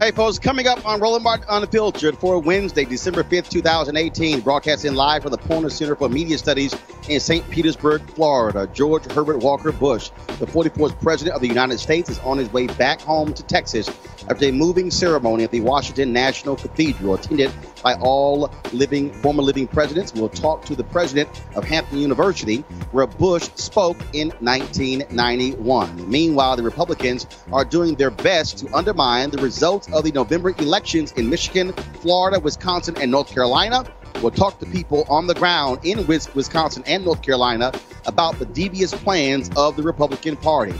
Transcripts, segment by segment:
Hey, folks, coming up on Roland Unfiltered for Wednesday, December 5th, 2018, broadcasting live from the Poynter Center for Media Studies in St. Petersburg, Florida. George Herbert Walker Bush, the 44th President of the United States, is on his way back home to Texas after a moving ceremony at the Washington National Cathedral, attended by all former living presidents. We'll talk to the president of Hampton University, where Bush spoke in 1991. Meanwhile, the Republicans are doing their best to undermine the results of the November elections in Michigan, Florida, Wisconsin, and North Carolina. We'll talk to people on the ground in Wisconsin and North Carolina about the devious plans of the Republican Party.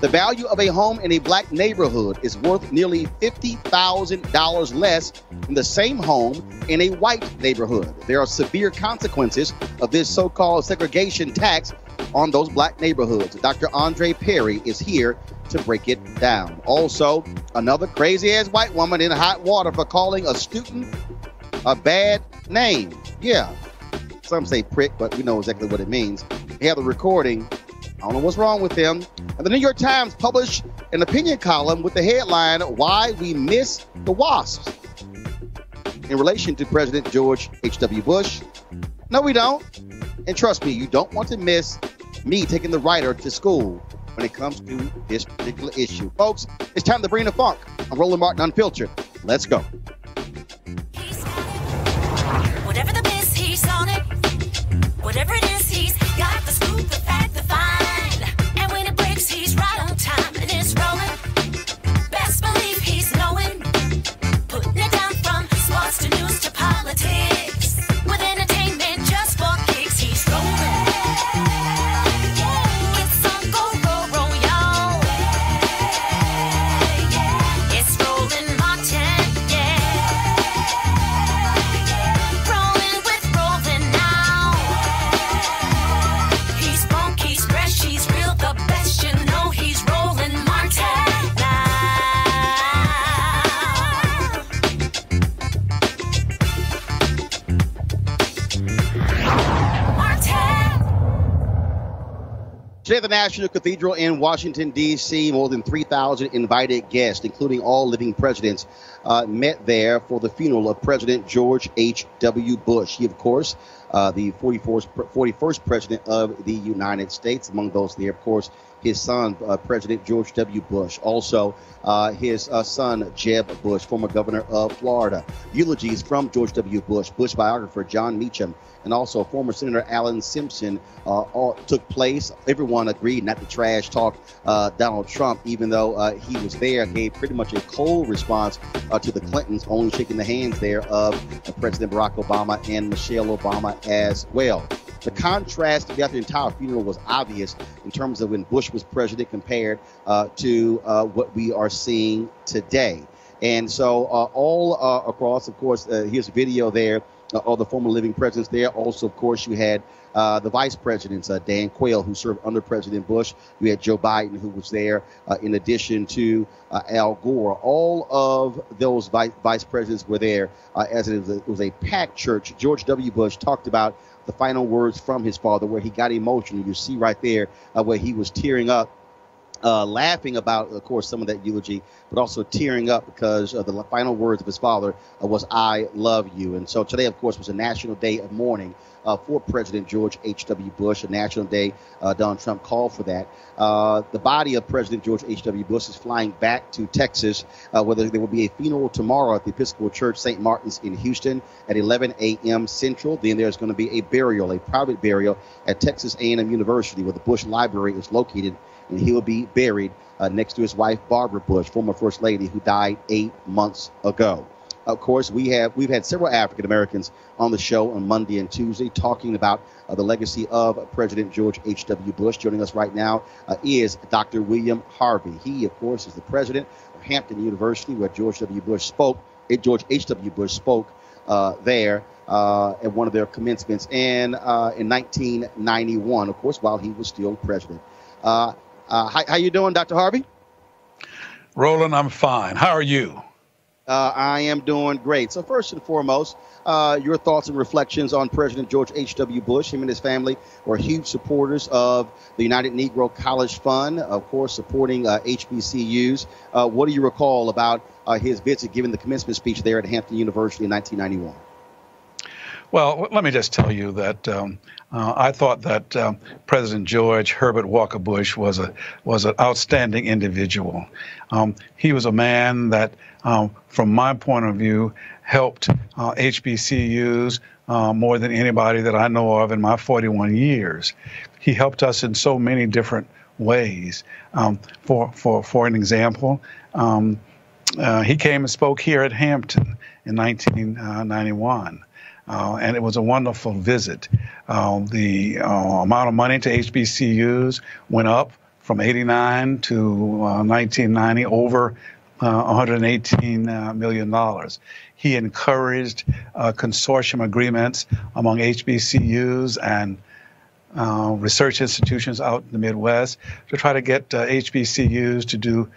The value of a home in a black neighborhood is worth nearly $50,000 less than the same home in a white neighborhood. There are severe consequences of this so-called segregation tax on those black neighborhoods. Dr. Andre Perry is here to break it down. Also, another crazy-ass white woman in hot water for calling a student a bad name. Yeah, some say prick, but we know exactly what it means. They have the recording. I don't know what's wrong with them. And the New York Times published an opinion column with the headline, "Why We Miss the Wasps," in relation to President George H.W. Bush. No, we don't. And trust me, you don't want to miss me taking the writer to school when it comes to this particular issue. Folks, it's time to bring the funk. I'm Roland Martin Unfiltered. Let's go. Whatever the miss, he's on it. Whatever it is, he's got the scoop, the fact, the find. And when it breaks, he's right on time and it's rolling. Best believe he's knowing. Putting it down from sports to news to politics. With entertainment just for kicks, he's rolling. It's on go, roll, y'all. It's Roland Martin, yeah. Rolling with Roland now. He's funky, he's fresh, he's real, the best, you know he's Roland Martin now. Martin. Today at the National Cathedral in Washington, D.C., more than 3,000 invited guests, including all living presidents, met there for the funeral of President George H.W. Bush. He, of course, the 41st president of the United States. Among those there, of course, his son, President George W. Bush. Also, his son, Jeb Bush, former governor of Florida. Eulogies from George W. Bush, Bush biographer John Meacham, and also former Senator Alan Simpson all took place. Everyone agreed not to trash talk Donald Trump, even though he was there, gave pretty much a cold response to the Clintons, only shaking the hands there of President Barack Obama and Michelle Obama as well. The contrast throughout the entire funeral was obvious in terms of when Bush was president compared to what we are seeing today. And so all across, of course, here's a video there. All the former living presidents there. Also, of course, you had the vice presidents, Dan Quayle, who served under President Bush. You had Joe Biden, who was there, in addition to Al Gore. All of those vice presidents were there, as it was a packed church. George W. Bush talked about the final words from his father, where he got emotional. You see right there where he was tearing up. Laughing about, of course, some of that eulogy, but also tearing up because the final words of his father was, "I love you." And so today, of course, was a national day of mourning for President George H.W. Bush, a national day. Donald Trump called for that. The body of President George H.W. Bush is flying back to Texas, where there will be a funeral tomorrow at the Episcopal Church St. Martin's in Houston at 11 a.m. Central. Then there's going to be a burial, a private burial at Texas A&M University, where the Bush Library is located. And he will be buried next to his wife, Barbara Bush, former First Lady, who died 8 months ago. Of course, we've had several African Americans on the show on Monday and Tuesday talking about the legacy of President George H.W. Bush. Joining us right now is Dr. William Harvey. He, of course, is the president of Hampton University, where George H.W. Bush spoke there at one of their commencements in 1991, of course, while he was still president. How you doing, Dr. Harvey? Roland, I'm fine. How are you? I am doing great. So first and foremost, your thoughts and reflections on President George H.W. Bush. Him and his family were huge supporters of the United Negro College Fund, of course, supporting HBCUs. What do you recall about his visit, giving the commencement speech there at Hampton University in 1991? Well, let me just tell you that I thought that President George Herbert Walker Bush was an outstanding individual. He was a man that, from my point of view, helped HBCUs more than anybody that I know of in my 41 years. He helped us in so many different ways. For an example, he came and spoke here at Hampton in 1991. And it was a wonderful visit. The amount of money to HBCUs went up from 89 to 1990, over $118 million. He encouraged consortium agreements among HBCUs and research institutions out in the Midwest to try to get HBCUs to do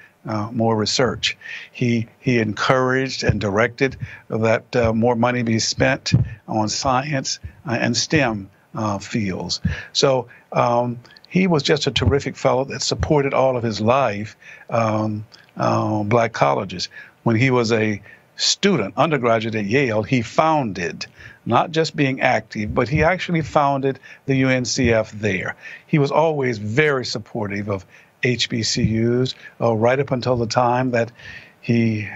more research. He encouraged and directed that more money be spent on science and STEM fields. So he was just a terrific fellow that supported all of his life black colleges. When he was a student, undergraduate at Yale, he founded, not just being active, but he actually founded the UNCF there. He was always very supportive of HBCUs right up until the time that he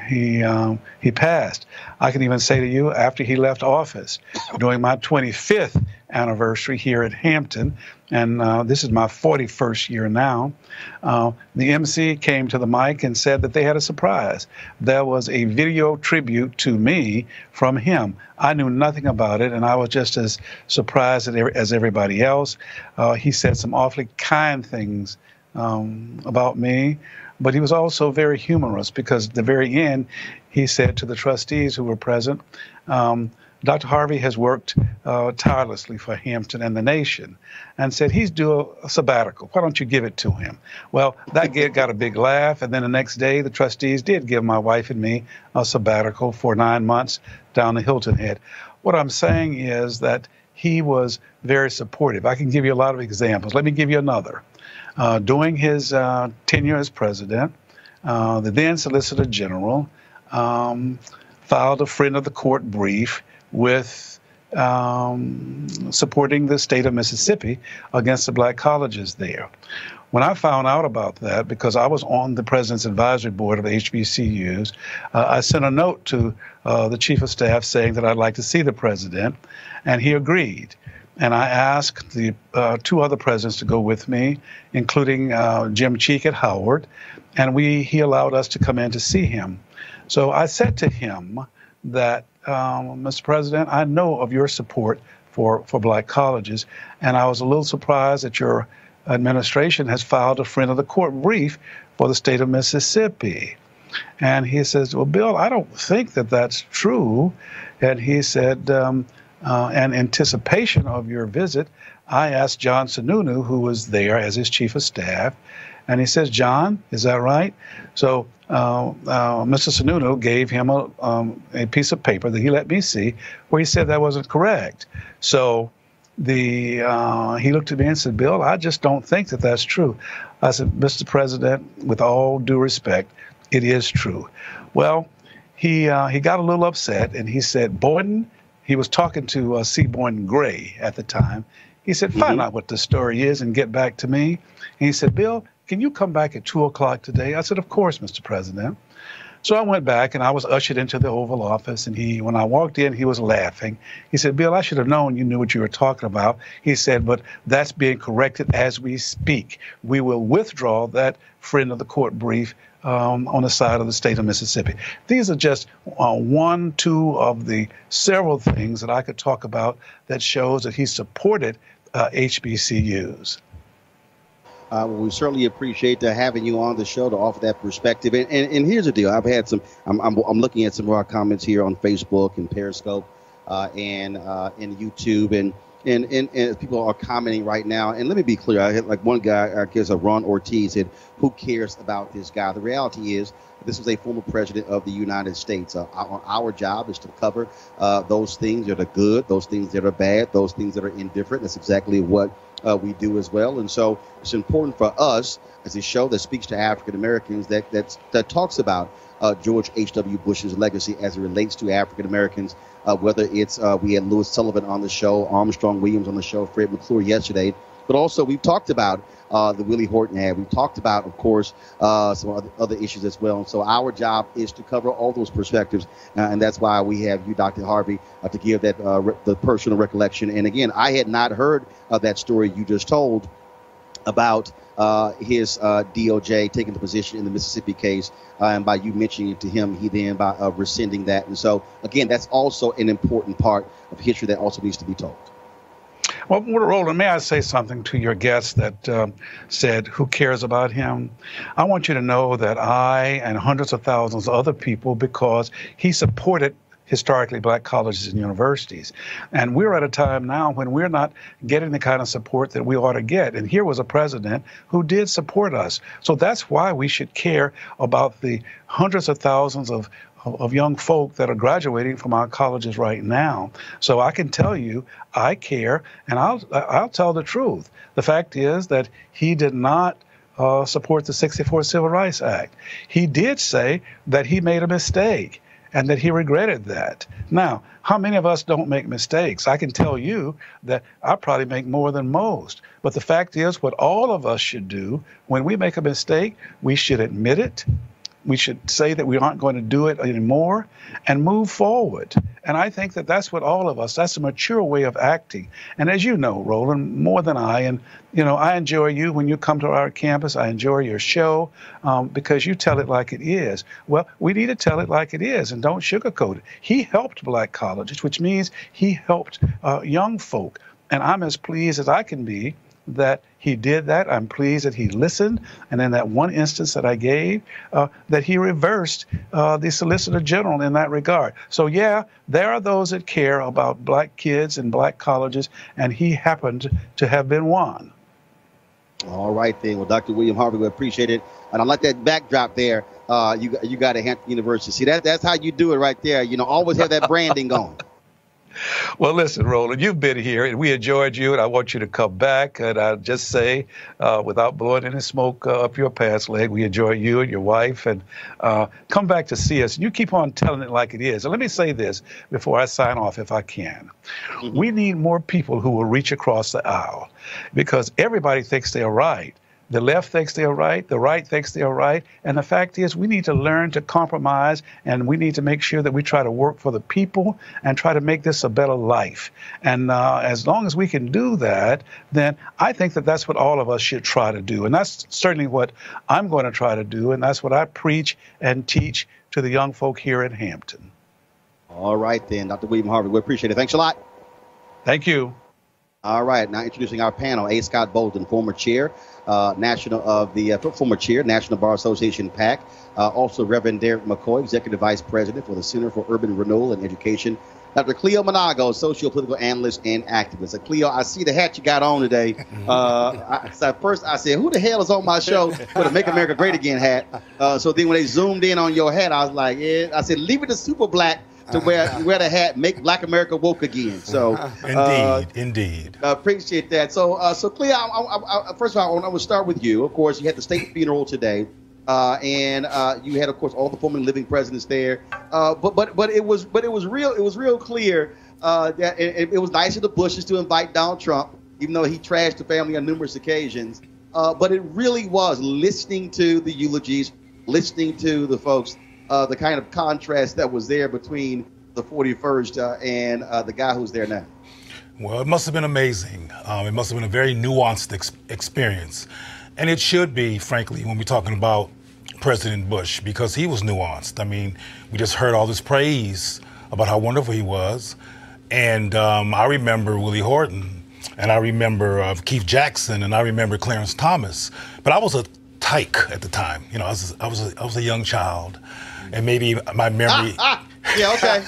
passed. I can even say to you, after he left office, during my 25th anniversary here at Hampton, and this is my 41st year now, the MC came to the mic and said that they had a surprise. There was a video tribute to me from him. I knew nothing about it, and I was just as surprised as everybody else. He said some awfully kind things about me, but he was also very humorous, because at the very end, he said to the trustees who were present, Dr. Harvey has worked tirelessly for Hampton and the nation, and said he's due a sabbatical. Why don't you give it to him? Well, that got a big laugh, and then the next day, the trustees did give my wife and me a sabbatical for 9 months down the Hilton Head. What I'm saying is that he was very supportive. I can give you a lot of examples. Let me give you another. During his tenure as president, the then Solicitor General filed a friend of the court brief with supporting the state of Mississippi against the black colleges there. When I found out about that, because I was on the president's advisory board of HBCUs, I sent a note to the chief of staff saying that I'd like to see the president, and he agreed. And I asked the two other presidents to go with me, including Jim Cheek at Howard, and he allowed us to come in to see him. So I said to him that, Mr. President, I know of your support for black colleges, and I was a little surprised that your administration has filed a friend of the court brief for the state of Mississippi. And he says, well, Bill, I don't think that that's true. And he said, in anticipation of your visit, I asked John Sununu, who was there as his chief of staff, and he says, John, is that right? So Mr. Sununu gave him a piece of paper that he let me see where he said that wasn't correct. So he looked at me and said, Bill, I just don't think that that's true. I said, Mr. President, with all due respect, it is true. Well, he got a little upset, and he said, Boynton, he was talking to C. Boynton Gray at the time. He said, find out what the story is and get back to me. And he said, Bill, can you come back at 2 o'clock today? I said, of course, Mr. President. So I went back, and I was ushered into the Oval Office, and when I walked in, he was laughing. He said, Bill, I should have known you knew what you were talking about. He said, but that's being corrected as we speak. We will withdraw that friend of the court brief on the side of the state of Mississippi. These are just one, two of the several things that I could talk about that shows that he supported HBCUs. Well, we certainly appreciate having you on the show to offer that perspective. And here's the deal: I've had some. I'm looking at some of our comments here on Facebook and Periscope, and in YouTube, and people are commenting right now. And let me be clear: I had like one guy, I guess, Ron Ortiz, said, "Who cares about this guy?" The reality is, this is a former president of the United States. Our job is to cover those things that are good, those things that are bad, those things that are indifferent. That's exactly what we do as well. And so it's important for us as a show that speaks to African Americans that talks about George H.W. Bush's legacy as it relates to African Americans, whether it's we had Louis Sullivan on the show, Armstrong Williams on the show, Fred McClure yesterday. But also we've talked about the Willie Horton ad. We've talked about, of course, some other issues as well. And so our job is to cover all those perspectives. And that's why we have you, Dr. Harvey, to give that the personal recollection. And again, I had not heard of that story you just told about his DOJ taking the position in the Mississippi case. And by you mentioning it to him, he then by rescinding that. And so, again, that's also an important part of history that also needs to be told. Well, Roland, may I say something to your guest that said, who cares about him? I want you to know that I and hundreds of thousands of other people, because he supported historically black colleges and universities. And we're at a time now when we're not getting the kind of support that we ought to get. And here was a president who did support us. So that's why we should care about the hundreds of thousands of young folk that are graduating from our colleges right now. So I can tell you, I care, and I'll tell the truth. The fact is that he did not support the '64 Civil Rights Act. He did say that he made a mistake and that he regretted that. Now, how many of us don't make mistakes? I can tell you that I probably make more than most. But the fact is, what all of us should do when we make a mistake, we should admit it. We should say that we aren't going to do it anymore and move forward. And I think that that's what all of us, that's a mature way of acting. And as you know, Roland, more than I, and, you know, I enjoy you when you come to our campus. I enjoy your show because you tell it like it is. Well, we need to tell it like it is and don't sugarcoat it. He helped black colleges, which means he helped young folk. And I'm as pleased as I can be that he did that. I'm pleased that he listened. And in that one instance that I gave, that he reversed the Solicitor General in that regard. So, yeah, there are those that care about black kids and black colleges, and he happened to have been one. All right, then. Well, Dr. William Harvey, we appreciate it. And I like that backdrop there. You got to Hampton University. See, that's how you do it right there. You know, always have that branding going. Well, listen, Roland, you've been here, and we enjoyed you, and I want you to come back. And I'll just say, without blowing any smoke up your pants leg, we enjoy you and your wife, and come back to see us. And you keep on telling it like it is. And let me say this before I sign off, if I can. We need more people who will reach across the aisle, because everybody thinks they're right. The left thinks they're right, the right thinks they're right, and the fact is we need to learn to compromise, and we need to make sure that we try to work for the people and try to make this a better life. And as long as we can do that, then I think that that's what all of us should try to do. And that's certainly what I'm going to try to do, and that's what I preach and teach to the young folk here in Hampton. All right, then, Dr. William Harvey, we appreciate it. Thanks a lot. Thank you. All right, now introducing our panel: A. Scott Bolton, former chair, former chair, National Bar Association PAC. Also, Reverend Derek McCoy, executive vice president for the Center for Urban Renewal and Education. Dr. Cleo Monago, socio-political analyst and activist. Cleo, I see the hat you got on today. First I said, who the hell is on my show with a Make America Great Again hat? So then when they zoomed in on your hat, I was like, yeah. I said, leave it to super black to wear the hat, make Black America woke again. So indeed. Appreciate that. So Cleo, first of all, I will start with you. Of course, you had the state funeral today. And you had, of course, all the former living presidents there. But it was real clear that it was nice of the Bushes to invite Donald Trump, even though he trashed the family on numerous occasions. But it really was listening to the eulogies, listening to the folks, the kind of contrast that was there between the 41st and the guy who's there now. Well, it must have been amazing. It must have been a very nuanced experience. And it should be, frankly, when we're talking about President Bush, because he was nuanced. I mean, we just heard all this praise about how wonderful he was. And I remember Willie Horton, and I remember Keith Jackson, and I remember Clarence Thomas. But I was a tyke at the time. You know, I was a young child, and maybe my memory. Yeah, okay.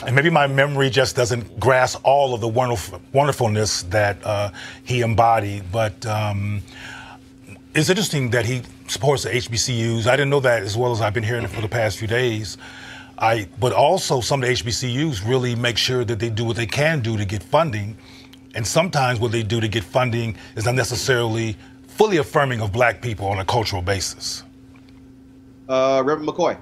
And maybe my memory just doesn't grasp all of the wonderfulness that he embodied. But it's interesting that he supports the HBCUs. I didn't know that as well as I've been hearing it for the past few days. But also some of the HBCUs really make sure that they do what they can do to get funding. And sometimes what they do to get funding is not necessarily fully affirming of black people on a cultural basis. Reverend McCoy.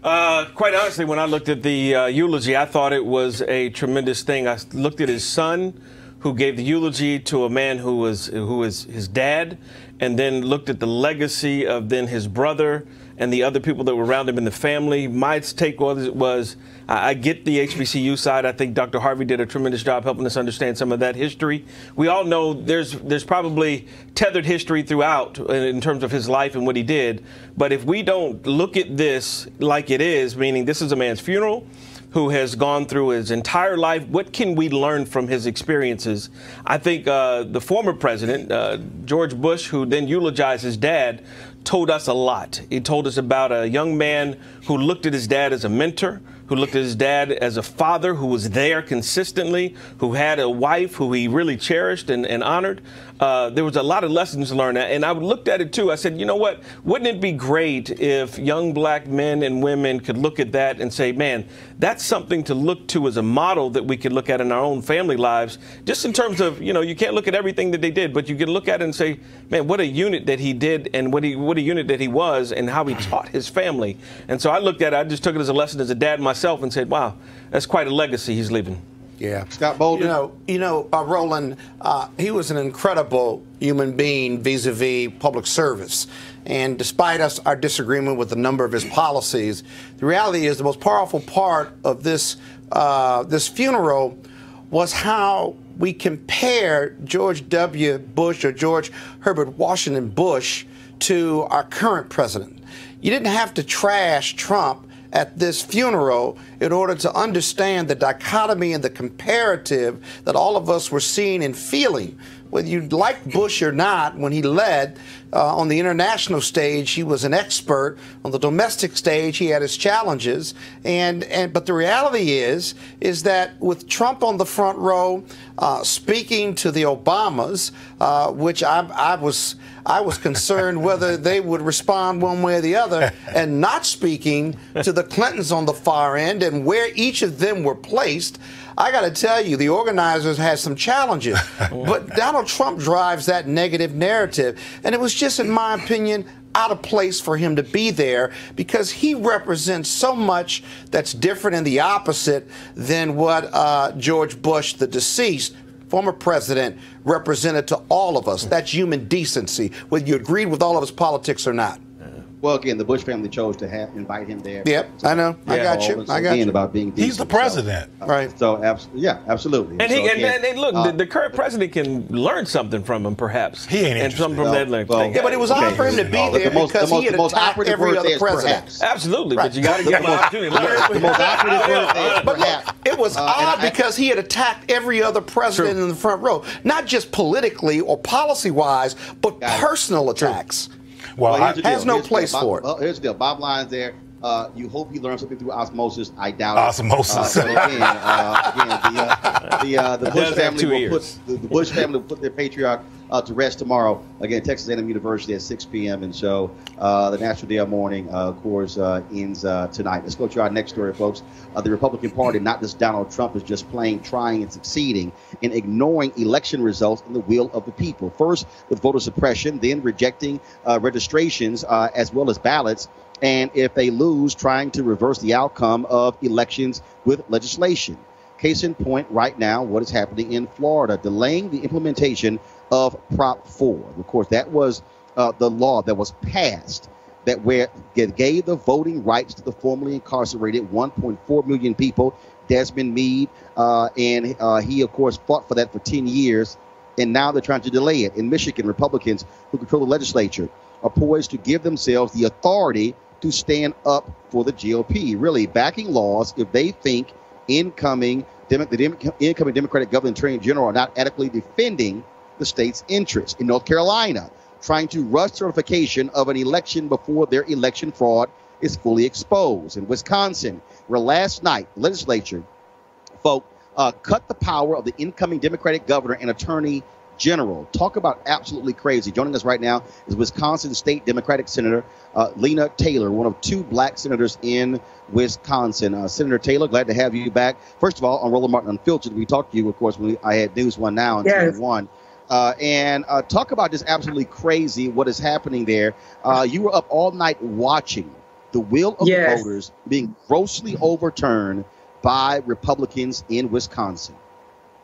Quite honestly, when I looked at the eulogy, I thought it was a tremendous thing. I looked at his son, who gave the eulogy to a man who was his dad, and then looked at the legacy of then his brother and the other people that were around him in the family. My take was I get the HBCU side. I think Dr. Harvey did a tremendous job helping us understand some of that history. We all know there's probably tethered history throughout in terms of his life and what he did. But if we don't look at this like it is, meaning this is a man's funeral, who has gone through his entire life, what can we learn from his experiences? I think the former president, George Bush, who then eulogized his dad, told us a lot. He told us about a young man who looked at his dad as a mentor, who looked at his dad as a father who was there consistently, who had a wife who he really cherished and honored. There was a lot of lessons learned. And I looked at it, too. I said, you know what? Wouldn't it be great if young black men and women could look at that and say, man, that's something to look to as a model that we could look at in our own family lives, just in terms of, you know, you can't look at everything that they did, but you can look at it and say, man, what a unit that he did and what a unit that he was and how he taught his family. And so I looked at it, I just took it as a lesson as a dad myself and said, wow, that's quite a legacy he's leaving. Yeah. Scott Bolden. Roland, he was an incredible human being vis-a-vis public service. And despite our disagreement with a number of his policies, the reality is the most powerful part of this funeral was how we compare George W. Bush or George Herbert Washington Bush to our current president. You didn't have to trash Trump at this funeral in order to understand the dichotomy and the comparative that all of us were seeing and feeling. Whether you like Bush or not, when he led on the international stage, he was an expert. On the domestic stage, he had his challenges. But the reality is that with Trump on the front row, speaking to the Obamas, which I was concerned whether they would respond one way or the other, and not speaking to the Clintons on the far end and where each of them were placed. I got to tell you, the organizers had some challenges. But Donald Trump drives that negative narrative. And it was just, in my opinion, out of place for him to be there because he represents so much that's different and the opposite than what George Bush, the deceased, former president, represented to all of us. That's human decency, whether you agreed with all of his politics or not. Well, again, the Bush family chose to invite him there. Yep, I know. I got you. I got you. About being He's the president, right? So, absolutely. And look, the current president can learn something from him, perhaps. He ain't interested. And something from that thing. Yeah, but it was odd for him to be there because he had attacked every other president. Absolutely, but you got to give him an opportunity to learn. The most operative word there is perhaps. It was odd because he had attacked every other president in the front row, not just politically or policy-wise, but personal attacks. Well, has no place for it. Well, here's the deal. Bottom line there. You hope he learns something through osmosis. I doubt osmosis. But again, the Bush family will put their patriarch to rest tomorrow. Again, Texas A&M University at 6 p.m. And so the National Day of Mourning, of course, ends tonight. Let's go to our next story, folks. The Republican Party, not just Donald Trump, is just plain trying and succeeding in ignoring election results and the will of the people. First, with voter suppression, then rejecting registrations as well as ballots. And if they lose, trying to reverse the outcome of elections with legislation. Case in point right now, what is happening in Florida, delaying the implementation of Prop 4. Of course, that was the law that was passed that gave the voting rights to the formerly incarcerated 1.4 million people, Desmond Meade, and he, of course, fought for that for 10 years, and now they're trying to delay it. In Michigan, Republicans who control the legislature are poised to give themselves the authority to stand up for the GOP, really backing laws if they think the incoming Democratic governor and attorney general are not adequately defending the state's interests. In North Carolina, trying to rush certification of an election before their election fraud is fully exposed. In Wisconsin, where last night the legislature cut the power of the incoming Democratic governor and attorney general. Talk about absolutely crazy. Joining us right now is Wisconsin State Democratic Senator Lena Taylor, one of two black senators in Wisconsin. Senator Taylor, glad to have you back. First of all, on Roland Martin Unfiltered, we talked to you, of course, when I had News One Now and yes. 1. And talk about just absolutely crazy what is happening there. You were up all night watching the will of the voters being grossly overturned by Republicans in Wisconsin.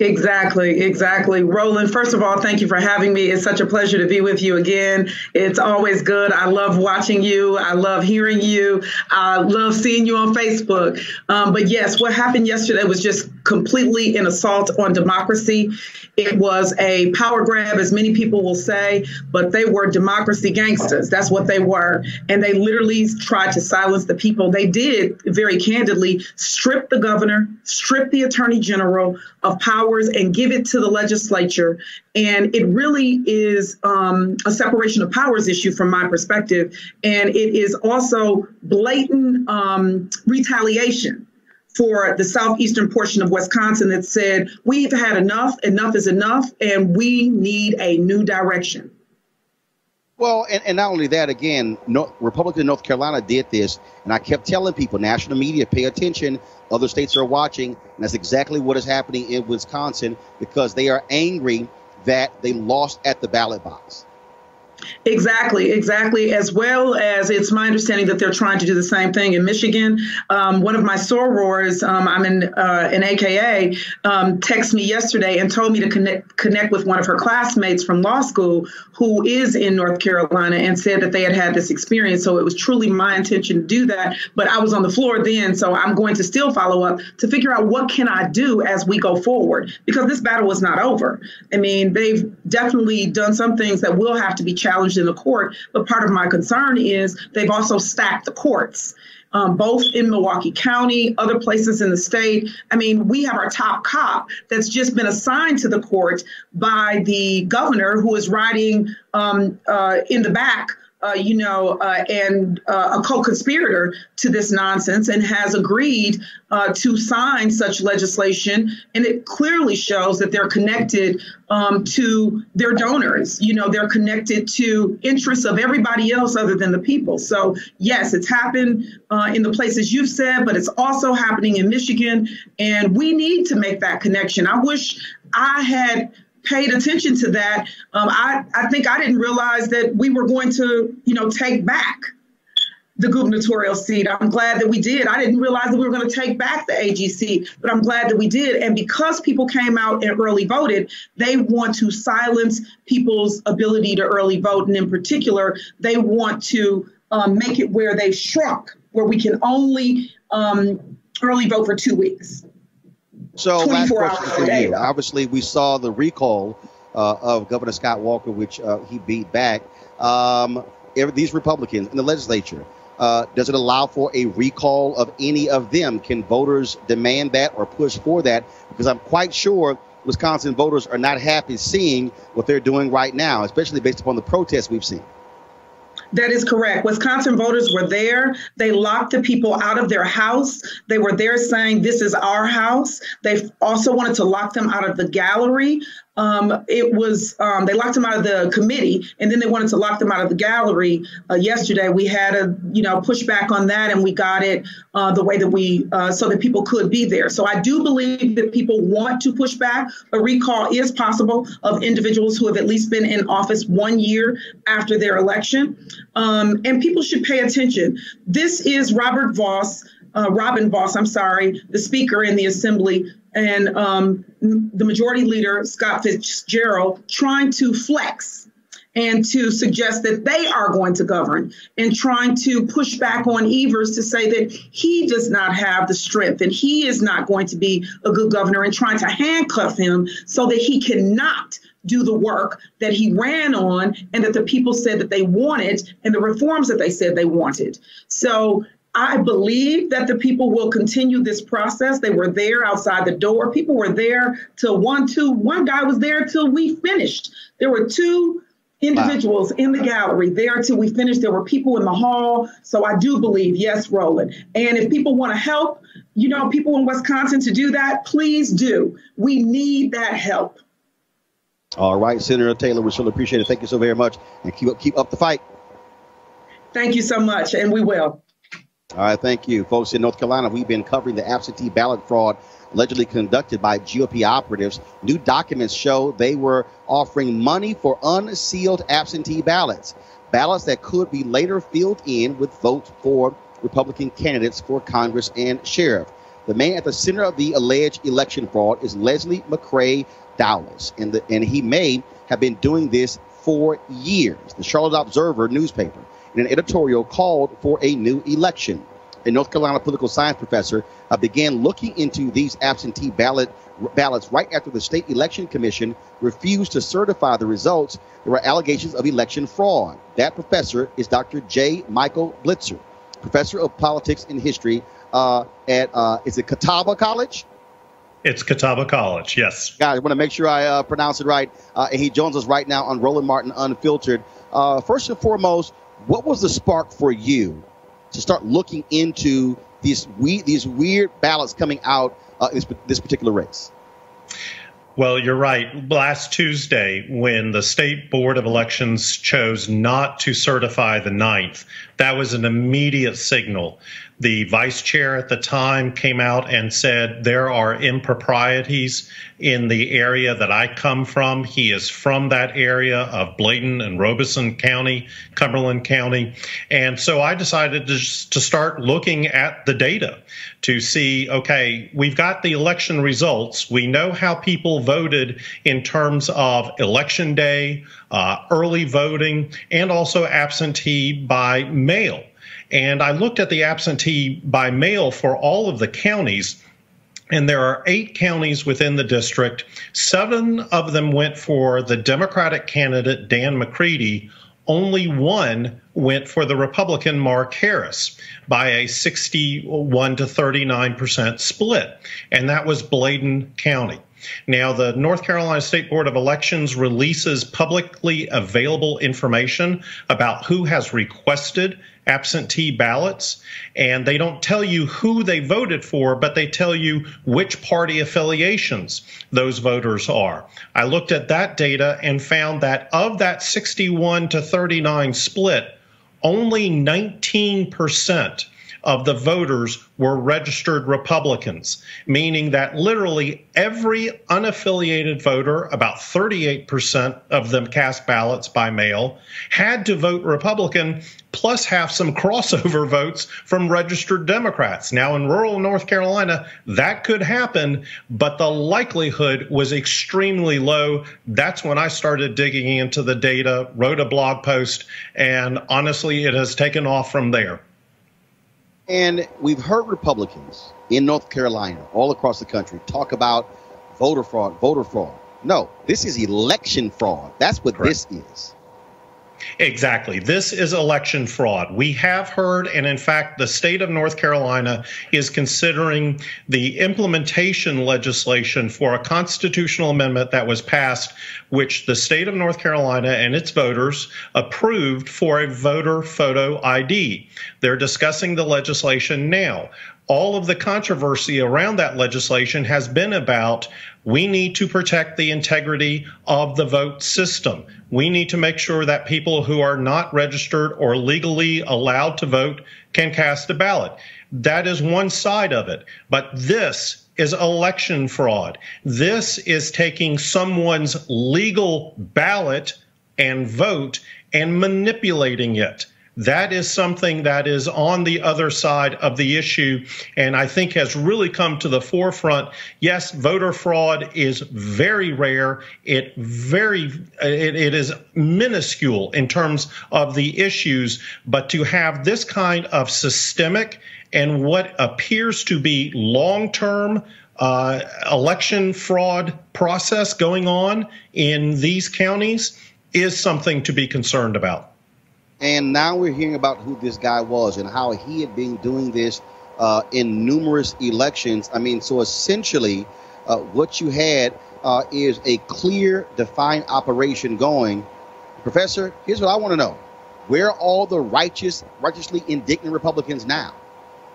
Exactly. Roland, first of all, thank you for having me. It's such a pleasure to be with you again. It's always good. I love watching you. I love hearing you. I love seeing you on Facebook. But yes, what happened yesterday was just completely an assault on democracy. It was a power grab, as many people will say, but they were democracy gangsters. That's what they were. And they literally tried to silence the people. They did, very candidly, strip the governor, strip the attorney general of powers and give it to the legislature. And it really is a separation of powers issue from my perspective. And it is also blatant retaliation for the southeastern portion of Wisconsin that said, we've had enough is enough, and we need a new direction. Well, and not only that, again, Republicans in North Carolina did this, and I kept telling people, national media, pay attention. Other states are watching, and that's exactly what is happening in Wisconsin because they are angry that they lost at the ballot box. Exactly. As well as it's my understanding that they're trying to do the same thing in Michigan. One of my sorors, I'm in an AKA, texted me yesterday and told me to connect with one of her classmates from law school who is in North Carolina and said that they had this experience. So it was truly my intention to do that. But I was on the floor then, so I'm going to still follow up to figure out what can I do as we go forward, because this battle is not over. I mean, they've definitely done some things that will have to be challenged in the court, but part of my concern is they've also stacked the courts, both in Milwaukee County, other places in the state. I mean, we have our top cop that's just been assigned to the court by the governor, who is riding in the back, and a co-conspirator to this nonsense, and has agreed to sign such legislation. And it clearly shows that they're connected to their donors. They're connected to interests of everybody else other than the people. So, yes, it's happened in the places you've said, but it's also happening in Michigan. And we need to make that connection. I wish I had paid attention to that. I think I didn't realize that we were going to, take back the gubernatorial seat. I'm glad that we did. I didn't realize that we were going to take back the AG seat, but I'm glad that we did. And because people came out and early voted, they want to silence people's ability to early vote. And in particular, they want to make it where they shrunk, where we can only early vote for 2 weeks. So last question hours for a day. you. Obviously, we saw the recall of Governor Scott Walker, which he beat back. These Republicans in the legislature, does it allow for a recall of any of them? Can voters demand that or push for that? Because I'm quite sure Wisconsin voters are not happy seeing what they're doing right now, especially based upon the protests we've seen. That is correct. Wisconsin voters were there. They locked the people out of their house. They were there saying, this is our house. They also wanted to lock them out of the gallery. They locked them out of the committee, and then they wanted to lock them out of the gallery. Yesterday, we had a push back on that, and we got it the way that so that people could be there. So I do believe that people want to push back. A recall is possible of individuals who have at least been in office 1 year after their election, and people should pay attention. This is Robin Vos, the Speaker in the Assembly, and the Majority Leader, Scott Fitzgerald, trying to flex and to suggest that they are going to govern, and trying to push back on Evers to say that he does not have the strength and he is not going to be a good governor, and trying to handcuff him so that he cannot do the work that he ran on and that the people said that they wanted, and the reforms that they said they wanted. So I believe that the people will continue this process. They were there outside the door. People were there till one guy was there till we finished. There were 2 individuals in the gallery there until we finished. There were people in the hall. So I do believe, yes, Roland. And if people want to help, people in Wisconsin to do that, please do. We need that help. All right, Senator Taylor, we surely appreciate it. Thank you so very much, and keep up the fight. Thank you so much, and we will. All right, thank you. Folks, in North Carolina, we've been covering the absentee ballot fraud allegedly conducted by GOP operatives. New documents show they were offering money for unsealed absentee ballots, ballots that could be later filled in with votes for Republican candidates for Congress and sheriff. The man at the center of the alleged election fraud is Leslie McCrae Dowles, and he may have been doing this for years. The Charlotte Observer newspaper, in an editorial, called for a new election. A North Carolina political science professor began looking into these absentee ballots right after the State Election Commission refused to certify the results. There were allegations of election fraud. That professor is Dr. J. Michael Blitzer, professor of politics and history at, is it Catawba College? It's Catawba College, yes. Guys, I want to make sure I pronounce it right. And he joins us right now on Roland Martin Unfiltered. First and foremost, what was the spark for you to start looking into these weird ballots coming out in this particular race? Well, you're right. Last Tuesday, when the State Board of Elections chose not to certify the 9th, that was an immediate signal. The vice chair at the time came out and said there are improprieties in the area that I come from. He is from that area of Bladen and Robeson County, Cumberland County. And so I decided to start looking at the data to see, okay, we've got the election results. We know how people voted in terms of election day, early voting, and also absentee by mail. And I looked at the absentee by mail for all of the counties, and there are 8 counties within the district. 7 of them went for the Democratic candidate, Dan McCready. Only 1 went for the Republican, Mark Harris, by a 61 to 39% split, and that was Bladen County. Now, the North Carolina State Board of Elections releases publicly available information about who has requested absentee ballots, and they don't tell you who they voted for, but they tell you which party affiliations those voters are. I looked at that data and found that of that 61 to 39 split, only 19% of the voters were registered Republicans, meaning that literally every unaffiliated voter, about 38% of them cast ballots by mail, had to vote Republican, plus have some crossover votes from registered Democrats. Now, in rural North Carolina, that could happen, but the likelihood was extremely low. That's when I started digging into the data, wrote a blog post, and honestly, it has taken off from there. And we've heard Republicans in North Carolina, all across the country, talk about voter fraud, voter fraud. No, this is election fraud. That's what Correct. This is. Exactly. This is election fraud. We have heard, and in fact, the state of North Carolina is considering the implementation legislation for a constitutional amendment that was passed, which the state of North Carolina and its voters approved for a voter photo ID. They're discussing the legislation now. All of the controversy around that legislation has been about we need to protect the integrity of the vote system. We need to make sure that people who are not registered or legally allowed to vote can cast a ballot. That is one side of it. But this is election fraud. This is taking someone's legal ballot and vote and manipulating it. That is something that is on the other side of the issue, and I think has really come to the forefront. Yes, voter fraud is very rare. It is minuscule in terms of the issues, but to have this kind of systemic and what appears to be long-term election fraud process going on in these counties is something to be concerned about. And now we're hearing about who this guy was and how he had been doing this in numerous elections. I mean, so essentially what you had is a clear, defined operation going. Professor, here's what I want to know. Where are all the righteously indignant Republicans now?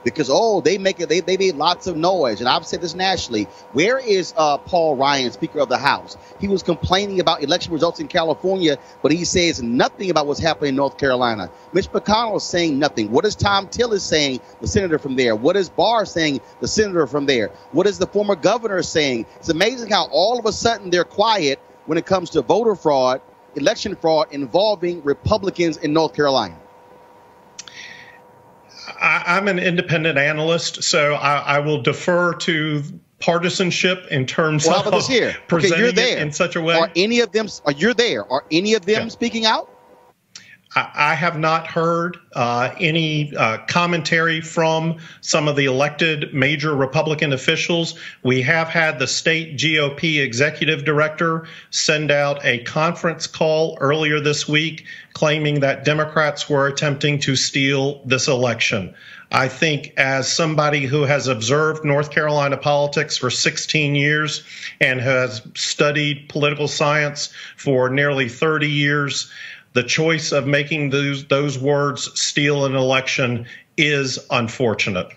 Because, they made lots of noise. And I've said this nationally. Where is Paul Ryan, Speaker of the House? He was complaining about election results in California, but he says nothing about what's happening in North Carolina. Mitch McConnell is saying nothing. What is Tom Tillis saying, the senator from there? What is Barr saying, the senator from there? What is the former governor saying? It's amazing how all of a sudden they're quiet when it comes to voter fraud, election fraud involving Republicans in North Carolina. I'm an independent analyst, so I will defer to partisanship in terms of presenting it in such a way. Are any of them speaking out? I have not heard any commentary from some of the elected major Republican officials. We have had the state GOP executive director send out a conference call earlier this week claiming that Democrats were attempting to steal this election. I think as somebody who has observed North Carolina politics for 16 years and has studied political science for nearly 30 years, the choice of making those words steal an election is unfortunate.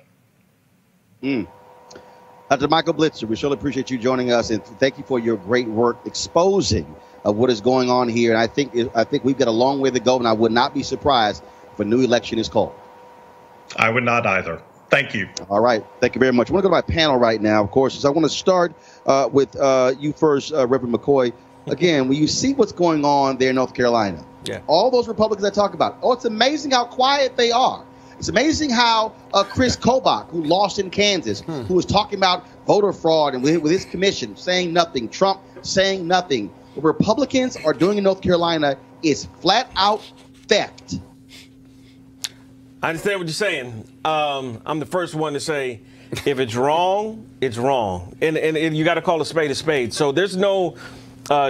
Dr. Michael Blitzer, we surely appreciate you joining us, and thank you for your great work exposing what is going on here. And I think we've got a long way to go, and I would not be surprised if a new election is called. I would not either. Thank you. All right. Thank you very much. I want to go to my panel right now, of course. So I want to start with you first, Reverend McCoy. Again, when you see what's going on there in North Carolina, all those Republicans I talk about, it's amazing how quiet they are. It's amazing how Chris Kobach, who lost in Kansas, who was talking about voter fraud and with his commission saying nothing, Trump saying nothing. What Republicans are doing in North Carolina is flat out theft. I understand what you're saying. I'm the first one to say, if it's wrong, it's wrong. And you got to call a spade. So there's no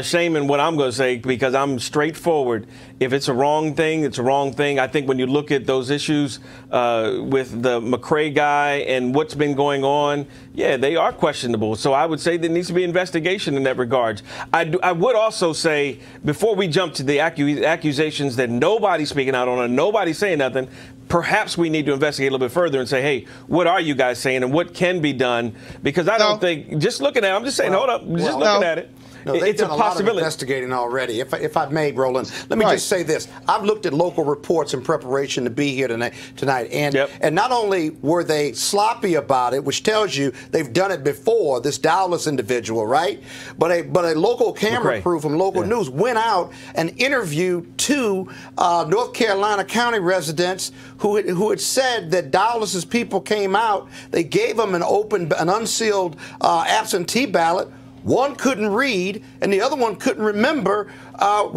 shame in what I'm going to say because I'm straightforward. If it's a wrong thing, it's a wrong thing. I think when you look at those issues with the McCrae guy and what's been going on, they are questionable. So I would say there needs to be investigation in that regard. I would also say, before we jump to the accusations that nobody's speaking out on and nobody's saying nothing, perhaps we need to investigate a little bit further and say, hey, what are you guys saying and what can be done? Because I don't think, just looking at it, I'm just saying, hold up, just looking at it. No, they've it's a done a lot of possibility. investigating already. If I may, Roland, let me just say this. I've looked at local reports in preparation to be here tonight, and not only were they sloppy about it, which tells you they've done it before, this Dallas individual, right? But a local camera crew from local news went out and interviewed two North Carolina County residents who had said that Dallas's people came out, they gave them an unsealed absentee ballot. One couldn't read, and the other one couldn't remember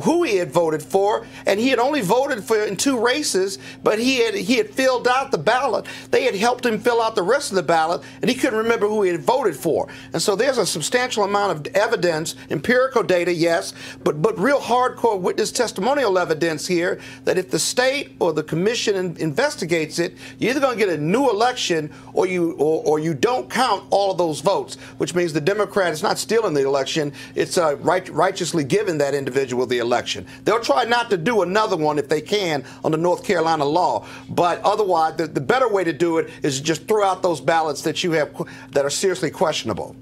who he had voted for, and he had only voted for in 2 races, but he had filled out the ballot. They had helped him fill out the rest of the ballot, and he couldn't remember who he had voted for. And so there's a substantial amount of evidence, empirical data, yes, but real hardcore witness testimonial evidence here that if the state or the commission investigates it, you're either going to get a new election or you don't count all of those votes, which means the Democrat is not stealing the election, it's righteously giving that individual the election. They'll try not to do another one if they can under North Carolina law, but otherwise the better way to do it is just throw out those ballots that you have that are seriously questionable.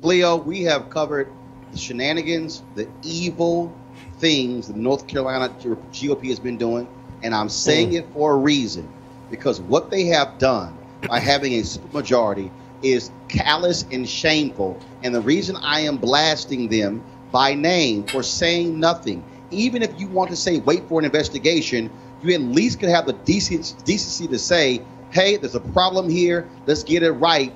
Leo, we have covered the shenanigans, the evil things the North Carolina GOP has been doing, and I'm saying it for a reason, because what they have done by having a supermajority is callous and shameful, and the reason I am blasting them by name for saying nothing, even if you want to say wait for an investigation, you at least could have the decency to say, hey, there's a problem here, let's get it right.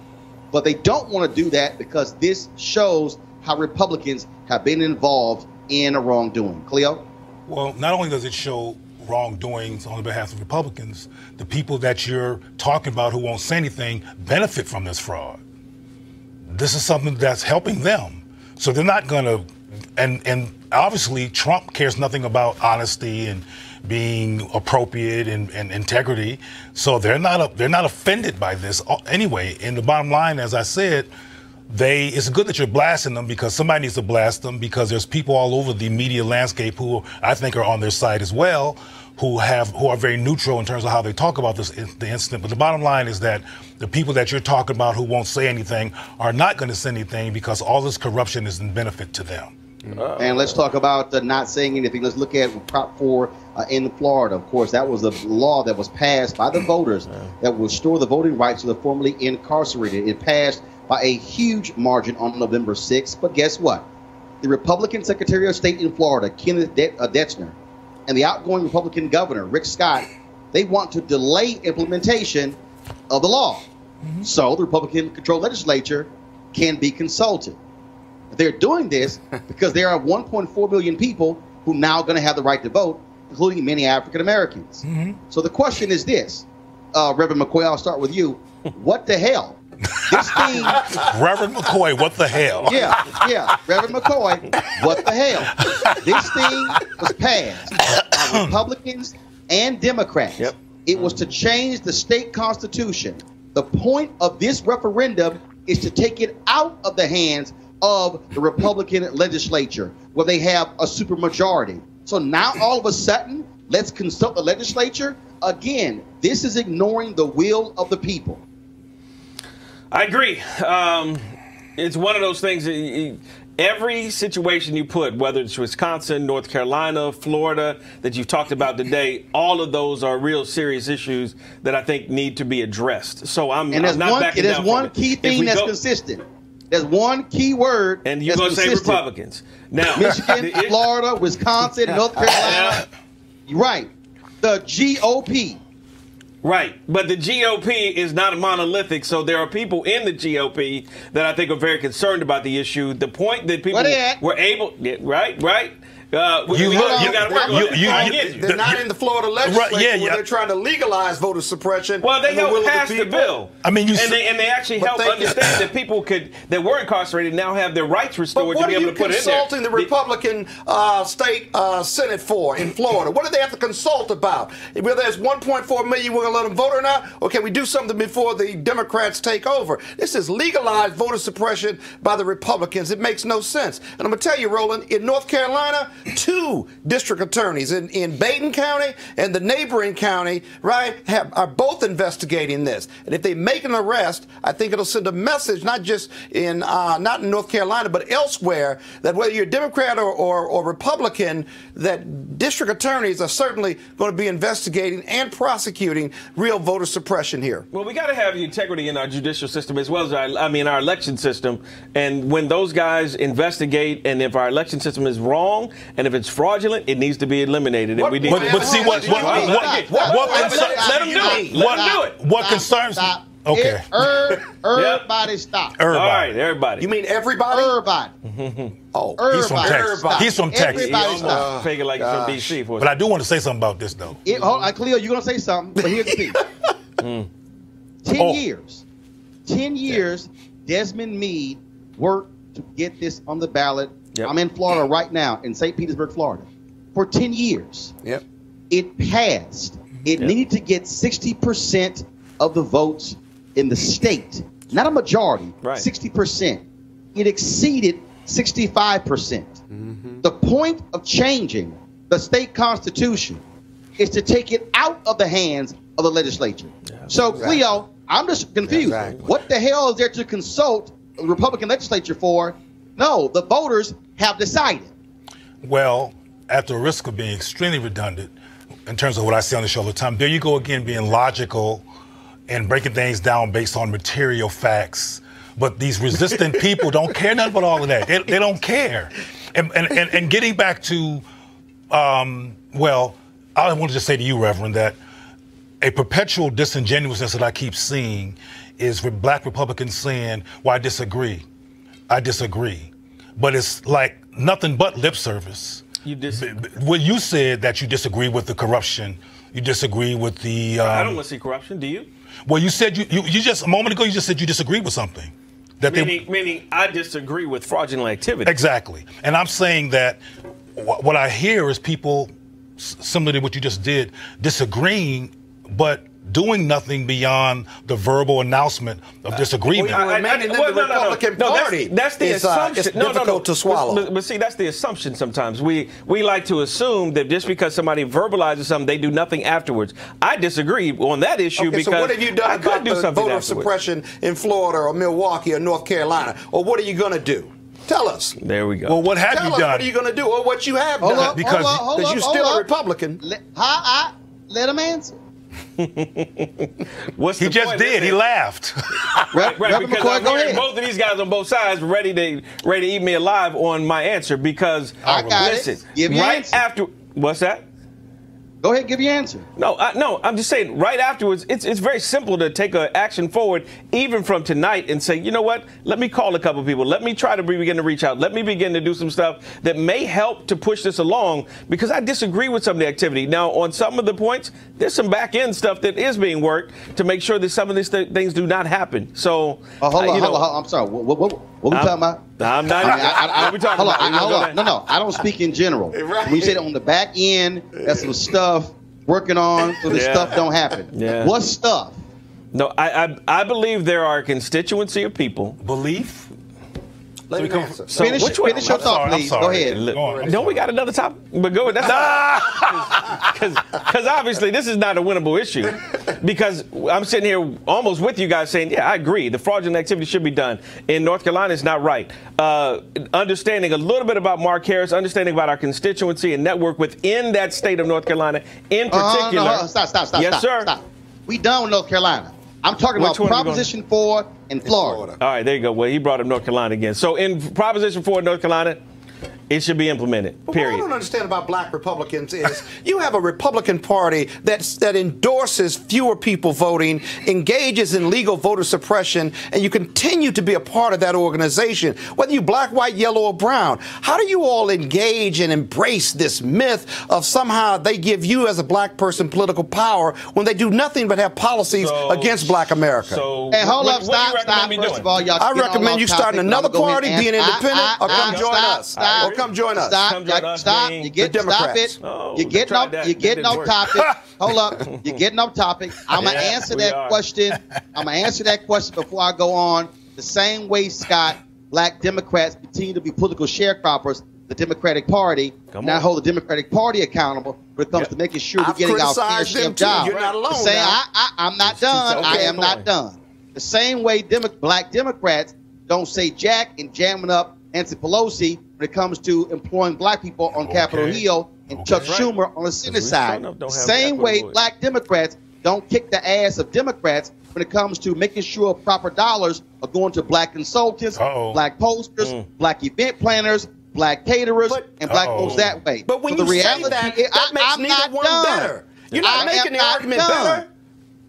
But they don't want to do that because this shows how Republicans have been involved in a wrongdoing. Cleo? Well, not only does it show wrongdoings on behalf of Republicans, the people that you're talking about who won't say anything benefit from this fraud. This is something that's helping them. So they're not going to, and obviously Trump cares nothing about honesty and being appropriate and integrity. So they're not offended by this anyway. And the bottom line, as I said, it's good that you're blasting them because somebody needs to blast them because there's people all over the media landscape who I think are on their side as well, who are very neutral in terms of how they talk about the incident. But the bottom line is that the people that you're talking about who won't say anything are not going to say anything because all this corruption is in benefit to them. And let's talk about not saying anything. Let's look at Prop 4 in Florida. Of course, that was a law that was passed by the voters that will restore the voting rights to the formerly incarcerated. It passed by a huge margin on November 6th. But guess what? The Republican Secretary of State in Florida, Kenneth Detzner, and the outgoing Republican governor, Rick Scott, they want to delay implementation of the law. So the Republican-controlled legislature can be consulted. They're doing this because there are 1.4 million people who are now going to have the right to vote, including many African Americans. So the question is this, Reverend McCoy, I'll start with you. What the hell? This thing, Reverend McCoy, what the hell? Yeah, Reverend McCoy, what the hell? This thing was passed by Republicans and Democrats. It was to change the state constitution. The point of this referendum is to take it out of the hands of the Republican legislature, where they have a supermajority. So now all of a sudden, let's consult the legislature. Again, this is ignoring the will of the people. I agree. It's one of those things. Every situation you put, whether it's Wisconsin, North Carolina, Florida, that you've talked about today, all of those are real serious issues that I think need to be addressed. So I'm not backing down. There's one key thing that's consistent. There's one key word. And you're going to say Republicans. Now, Michigan, Florida, Wisconsin, North Carolina. Right. The GOP. Right. But the GOP is not monolithic, so there are people in the GOP that I think are very concerned about the issue. The point that people were able, right? They're not in the Florida legislature where they're trying to legalize voter suppression. Well, they helped pass the bill. I mean, they actually helped understand that people that were incarcerated now have their rights restored to be able to put it in there. What are you consulting the Republican state Senate for in Florida? What do they have to consult about? Whether there's 1.4 million, we're going to let them vote or not? Or can we do something before the Democrats take over? This is legalized voter suppression by the Republicans. It makes no sense. And I'm going to tell you, Roland, in North Carolina, 2 district attorneys in Baden County and the neighboring county, right, are both investigating this. And if they make an arrest, I think it'll send a message, not just in not in North Carolina, but elsewhere, that whether you're Democrat or Republican, that district attorneys are certainly going to be investigating and prosecuting real voter suppression here. Well, we got to have integrity in our judicial system as well as our election system. And when those guys investigate, and if our election system is wrong, and if it's fraudulent, it needs to be eliminated. And we need but see what let them do it. Let them do it. What concerns me? Okay. Everybody stop. All right, everybody. You mean everybody? Everybody. Oh, he's from Texas. He's from Texas. Everybody stop. Fake it like he's from D.C. for But I do want to say something about this, though. Hold on, Cleo, you're going to say something, but here's the thing. 10 years. 10 years, Desmond Meade worked to get this on the ballot. Yep. I'm in Florida right now, in St. Petersburg, Florida. For 10 years. Yep. It passed. It needed to get 60% of the votes in the state. Not a majority, right. 60%. It exceeded 65%. The point of changing the state constitution is to take it out of the hands of the legislature. So, Cleo, I'm just confused. What the hell is there to consult the Republican legislature for? No, the voters have decided. Well, at the risk of being extremely redundant in terms of what I say on the show all the time, there you go again being logical and breaking things down based on material facts. But these resistant people don't care nothing about all of that. They don't care. And getting back to, well, I want to just say to you, Reverend, that a perpetual disingenuousness that I keep seeing is with black Republicans saying, well, I disagree. But it's like nothing but lip service. Well, you said that you disagree with the corruption. You disagree with the... I don't want to see corruption. Do you? Well, you said you just a moment ago you just said you disagree with something. Meaning I disagree with fraudulent activity. Exactly. And I'm saying that what I hear is people, similar to what you just did, disagreeing, but doing nothing beyond the verbal announcement of disagreement. The Republican Party that's the assumption. It's difficult to swallow. But see, that's the assumption sometimes. We like to assume that just because somebody verbalizes something, they do nothing afterwards. I disagree on that issue because so what have you done about the voter suppression in Florida or Milwaukee or North Carolina? Or what are you going to do? Tell us. There we go. Well, what have you done? What are you going to do or what you have done? Because you're still a Republican. Let him answer. He just did. He laughed. Right, because I'm hearing both of these guys on both sides ready to eat me alive on my answer because I got listen, Give your right answer. after what's that? Go ahead, give your answer. No, I'm just saying right afterwards, it's very simple to take an action forward, even from tonight, and say, you know what? Let me call a couple people. Let me try to begin to reach out. Let me begin to do some stuff that may help to push this along because I disagree with some of the activity. Now, on some of the points, there's some back end stuff that is being worked to make sure that some of these things do not happen. So, hold on. I'm sorry. What we talking about? I'm not. What we talking about? Hold on. No. I don't speak in general. Right. When you say on the back end, that's some stuff working on so the stuff don't happen. Yeah. What stuff? No, I believe there are a constituency of people. Belief? Let me answer. So finish your thought, please. Go ahead. No, we got another topic, but go ahead. Because obviously this is not a winnable issue. Because I'm sitting here almost with you guys saying, yeah, I agree. The fraudulent activity should be done. In North Carolina, it's not right. Understanding a little bit about Mark Harris, understanding about our constituency and network within that state of North Carolina in particular. Stop. Yes, sir. Stop. We done with North Carolina. I'm talking about Proposition 4 in Florida. All right, there you go. Well, he brought up North Carolina again. So in Proposition 4 in North Carolina, it should be implemented, period. What I don't understand about black Republicans is you have a Republican Party that endorses fewer people voting, engages in legal voter suppression, and you continue to be a part of that organization, whether you black, white, yellow, or brown. How do you all engage and embrace this myth of somehow they give you as a black person political power when they do nothing but have policies against black America? Hey, hold up, stop. First of all, y'all I recommend you starting another party, being independent, or come join us. Come join us. Stop. You're getting off topic. Hold up. You're getting off topic. I'm going to answer that question. I'm going to answer that question before I go on. The same way, Scott, black Democrats continue to be political sharecroppers, the Democratic Party, not hold the Democratic Party accountable when it comes to making sure we're getting our fair share of jobs. You're not alone. I'm not done. I am not done. The same way black Democrats don't say jack in jamming up Nancy Pelosi when it comes to employing black people on Capitol Hill and Chuck Schumer on the Senate side. The same way black Democrats don't kick the ass of Democrats when it comes to making sure proper dollars are going to black consultants, black posters, black event planners, black caterers, and black folks that way. But when you say that, that makes neither one better. You're not making the argument better.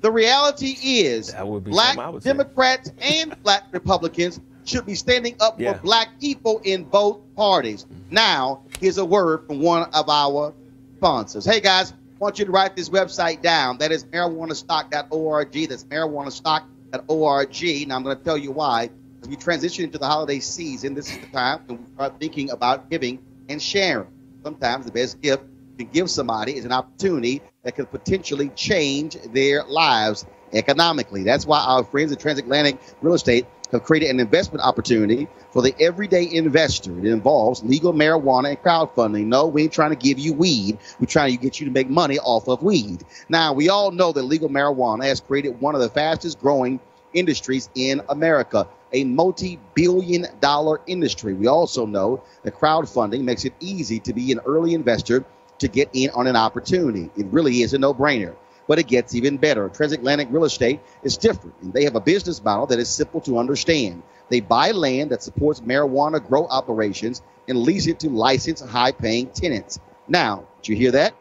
The reality is black Democrats and black Republicans should be standing up for black people in both parties. Now, here's a word from one of our sponsors. Hey, guys, I want you to write this website down. That is marijuanastock.org. That's marijuanastock.org. Now, I'm going to tell you why. As we transition into the holiday season, this is the time when we start thinking about giving and sharing. Sometimes the best gift you can give somebody is an opportunity that could potentially change their lives economically. That's why our friends at Transatlantic Real Estate have created an investment opportunity for the everyday investor. It involves legal marijuana and crowdfunding. No, we ain't trying to give you weed. We're trying to get you to make money off of weed. Now, we all know that legal marijuana has created one of the fastest growing industries in America, a multi-billion-dollar industry. We also know that crowdfunding makes it easy to be an early investor to get in on an opportunity. It really is a no-brainer. But it gets even better. Transatlantic Real Estate is different, and they have a business model that is simple to understand. They buy land that supports marijuana grow operations and lease it to licensed, high-paying tenants. Now, did you hear that?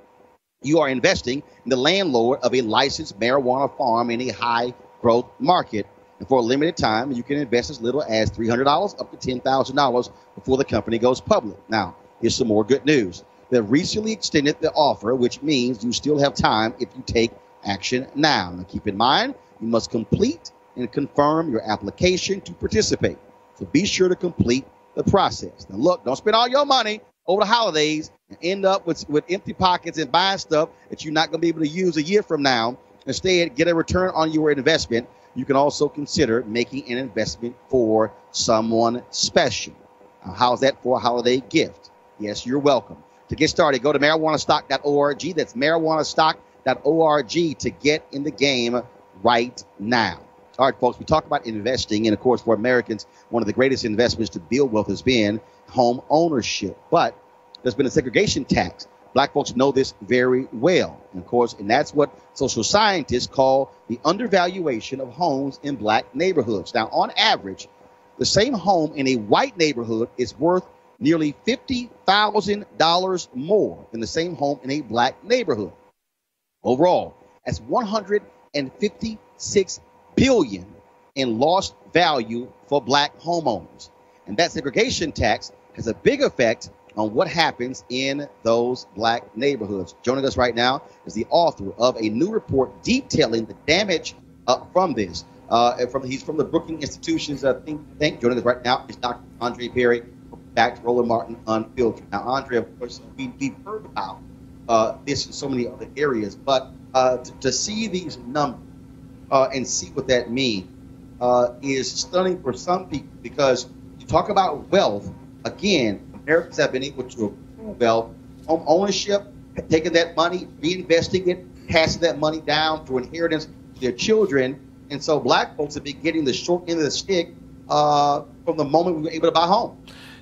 You are investing in the landlord of a licensed marijuana farm in a high-growth market. And for a limited time, you can invest as little as $300 up to $10,000 before the company goes public. Now, here's some more good news. They recently extended the offer, which means you still have time if you take action now. Now, keep in mind, you must complete and confirm your application to participate. So be sure to complete the process. Now, look, don't spend all your money over the holidays and end up with empty pockets and buying stuff that you're not going to be able to use a year from now. Instead, get a return on your investment. You can also consider making an investment for someone special. Now, how's that for a holiday gift? Yes, you're welcome. To get started, go to marijuanastock.org. That's marijuanastock.org to get in the game right now. All right, folks, we talk about investing. And, of course, for Americans, one of the greatest investments to build wealth has been home ownership. But there's been a segregation tax. Black folks know this very well. And, of course, and that's what social scientists call the undervaluation of homes in black neighborhoods. Now, on average, the same home in a white neighborhood is worth nearly $50,000 more than the same home in a black neighborhood. Overall, that's $156 billion in lost value for black homeowners. And that segregation tax has a big effect on what happens in those black neighborhoods. Joining us right now is the author of a new report detailing the damage from this. He's from the Brookings Institution's think tank. Joining us right now is Dr. Andre Perry. Back to Roland Martin Unfiltered. Now, Andre, of course, we've heard about this in so many other areas, but to see these numbers and see what that means is stunning for some people, because you talk about wealth. Again, Americans have been able to improve wealth, home ownership, taking that money, reinvesting it, passing that money down through inheritance to their children. And so black folks have been getting the short end of the stick from the moment we were able to buy home.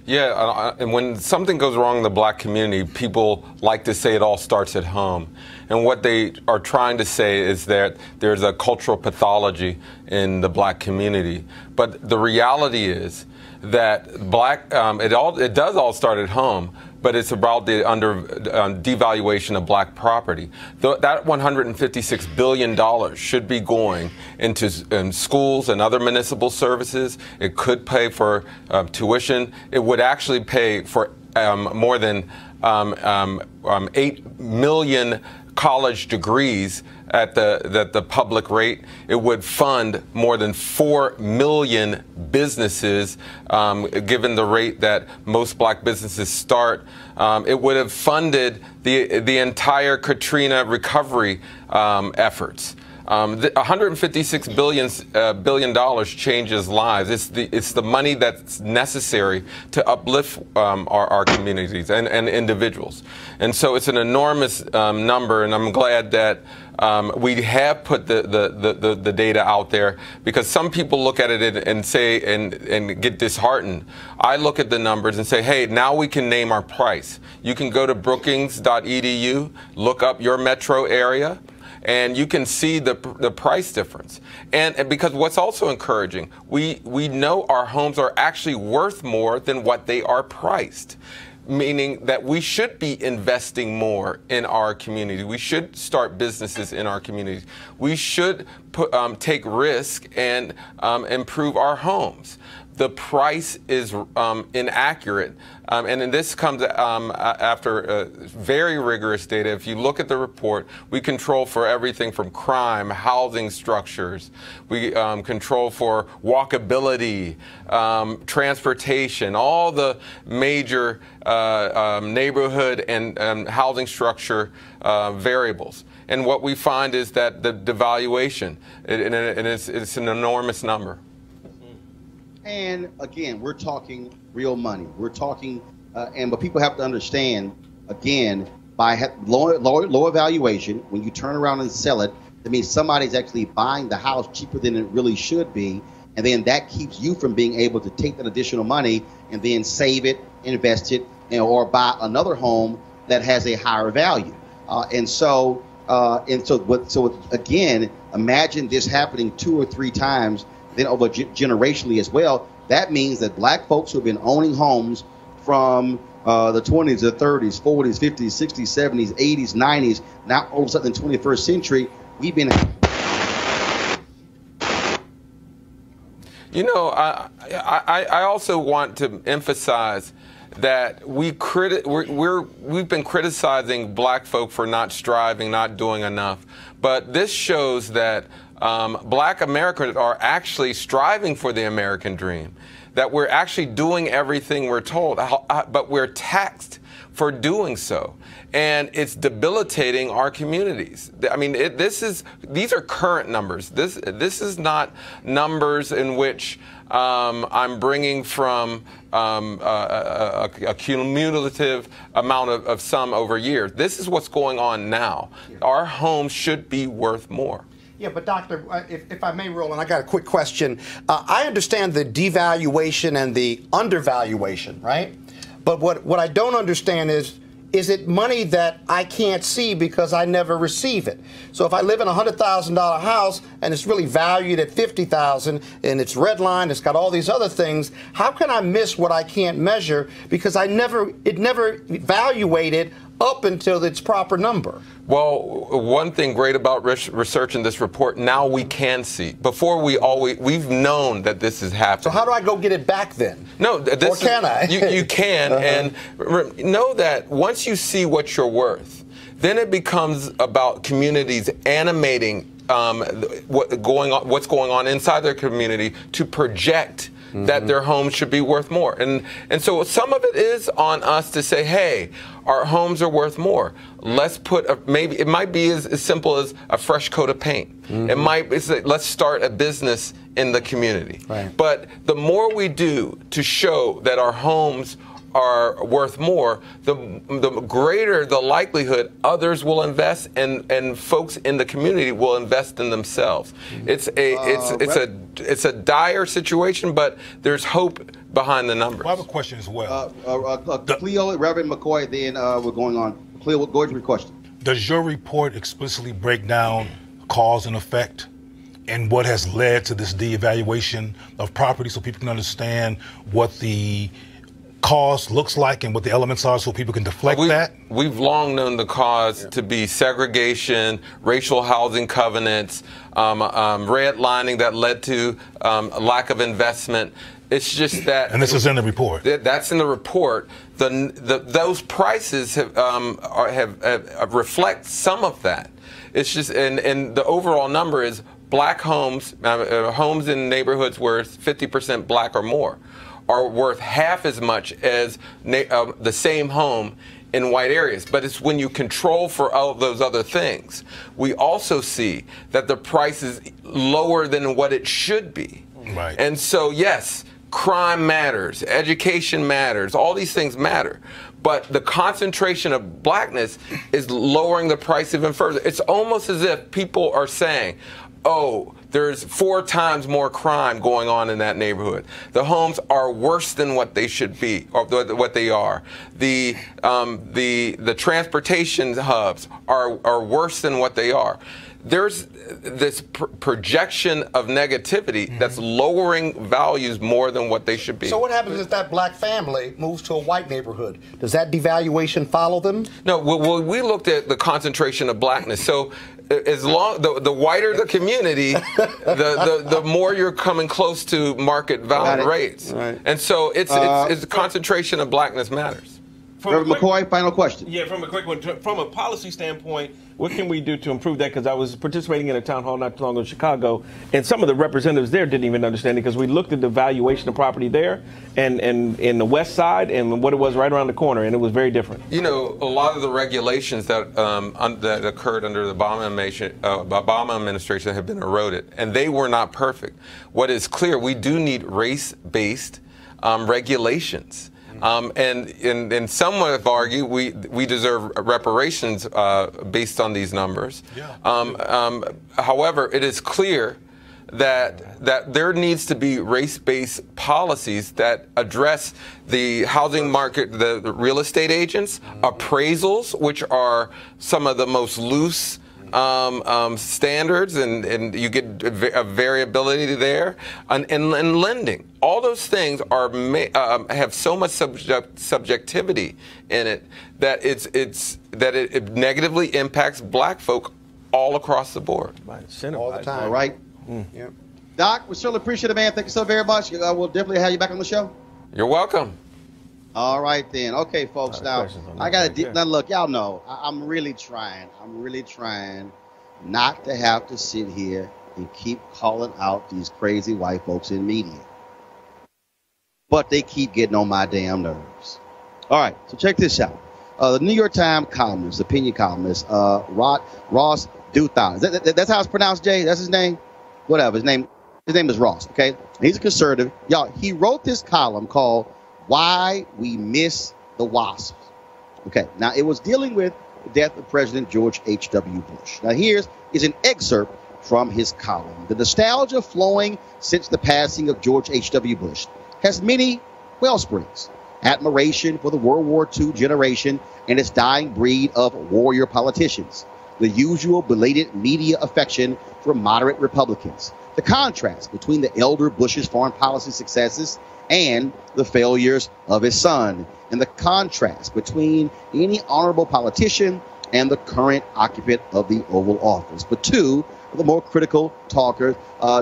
Yeah, and when something goes wrong in the black community, people like to say it all starts at home. And what they are trying to say is that there's a cultural pathology in the black community. But the reality is that it does all start at home, but it's about the devaluation of black property. That $156 billion should be going into schools and other municipal services. It could pay for tuition. It would actually pay for more than 8 million college degrees at the public rate. It would fund more than 4 million businesses, given the rate that most black businesses start. It would have funded the entire Katrina recovery efforts. $156 billion changes lives. It's the money that's necessary to uplift our communities and individuals. And so it's an enormous number, and I'm glad that we have put the data out there, because some people look at it and say and get disheartened. I look at the numbers and say, hey, now we can name our price. You can go to brookings.edu, look up your metro area, and you can see the price difference. And because what's also encouraging, we know our homes are actually worth more than what they are priced, meaning that we should be investing more in our community. We should start businesses in our communities. We should take risk and improve our homes. The price is inaccurate, and this comes after very rigorous data. If you look at the report, we control for everything from crime, housing structures. We control for walkability, transportation, all the major neighborhood and housing structure variables. And what we find is that the devaluation, and it's an enormous number. And again, we're talking real money. We're talking, but people have to understand, again, by lower valuation, when you turn around and sell it, that means somebody's actually buying the house cheaper than it really should be. And then that keeps you from being able to take that additional money and then save it, invest it, or buy another home that has a higher value. So again, imagine this happening 2 or 3 times, then over generationally as well. That means that black folks who have been owning homes from the 20s, the 30s, 40s, 50s, 60s, 70s, 80s, 90s, now all of a sudden in the 21st century, we've been... You know, I also want to emphasize that we've been criticizing black folk for not striving, not doing enough. But this shows that black Americans are actually striving for the American dream, that we're actually doing everything we're told, but we're taxed for doing so. And it's debilitating our communities. I mean, these are current numbers. This is not numbers in which I'm bringing from a cumulative amount of sum over years. This is what's going on now. Our homes should be worth more. Yeah, but Doctor, if I may, Roland, I got a quick question. I understand the devaluation and the undervaluation, right? But what I don't understand is it money that I can't see because I never receive it? So if I live in a $100,000 house and it's really valued at $50,000 and it's redlined, it's got all these other things, how can I miss what I can't measure because it never evaluated up until its proper number? Well, one thing great about researching this report, now we can see. Before we've known that this is happening. So how do I go get it back then? No, or can I? You can, and know that once you see what you're worth, then it becomes about communities animating what's going on inside their community to project that their homes should be worth more. And so some of it is on us to say, hey, our homes are worth more. Let's put maybe it might be as simple as a fresh coat of paint. It might be, let's start a business in the community. Right. But the more we do to show that our homes are worth more, the greater the likelihood others will invest, and folks in the community will invest in themselves. It's a dire situation, but there's hope behind the numbers. Well, I have a question as well. Cleo, Reverend McCoy, then we're going on. Cleo, go ahead with your question. Does your report explicitly break down cause and effect and what has led to this de-evaluation of property so people can understand what the cause looks like and what the elements are so people can deflect that? We've long known the cause to be segregation, racial housing covenants, redlining that led to lack of investment. It's just that, and this is in the report. That's in the report. Those prices have reflect some of that. It's just, and the overall number is black homes, homes in neighborhoods where it's 50% black or more, are worth half as much as the same home in white areas. But it's when you control for all those other things. We also see that the price is lower than what it should be. Right. And so, yes, crime matters, education matters, all these things matter. But the concentration of blackness is lowering the price even further. It's almost as if people are saying, oh, there's 4 times more crime going on in that neighborhood. The homes are worse than what they should be, or what they are. The transportation hubs are worse than what they are. There's this projection of negativity that's lowering values more than what they should be. So what happens if that black family moves to a white neighborhood? Does that devaluation follow them? No, well, we looked at the concentration of blackness. So as long the whiter the community, the more you're coming close to market value rates. Right. And so it's the concentration of blackness matters. Reverend McCoy, final question. Yeah, from a quick one. From a policy standpoint, what can we do to improve that? Because I was participating in a town hall not too long ago in Chicago, and some of the representatives there didn't even understand it, because we looked at the valuation of property there and in the west side and what it was right around the corner, and it was very different. You know, a lot of the regulations that that occurred under the Obama administration have been eroded, and they were not perfect. What is clear, we do need race-based regulations. And some have argued we deserve reparations based on these numbers. Yeah. However, it is clear that there needs to be race-based policies that address the housing market, the real estate agents, appraisals, which are some of the most loose standards, and you get a variability there, and lending. All those things are have so much subjectivity in it that it negatively impacts black folk all across the board. All the time. All right. Yeah. Doc, we certainly appreciate it, man. Thank you so very much. We'll definitely have you back on the show. You're welcome. All right, then. Okay, folks. Now, I got to now look. Y'all know I'm really trying. I'm really trying not to have to sit here and keep calling out these crazy white folks in media. But they keep getting on my damn nerves. All right, so check this out. The New York Times columnist, opinion columnist, Ross Douthat. That's how it's pronounced, Jay? That's his name? Whatever. His name is Ross, okay? He's a conservative. Y'all, he wrote this column called Why We Miss the Wasps. Okay, now it was dealing with the death of President George H.W. Bush. Now here's an excerpt from his column. The nostalgia flowing since the passing of George H.W. Bush has many wellsprings. Admiration for the World War II generation and its dying breed of warrior politicians. The usual belated media affection for moderate Republicans. The contrast between the elder Bush's foreign policy successes and the failures of his son, and the contrast between any honorable politician and the current occupant of the Oval Office. But two of the more critical talkers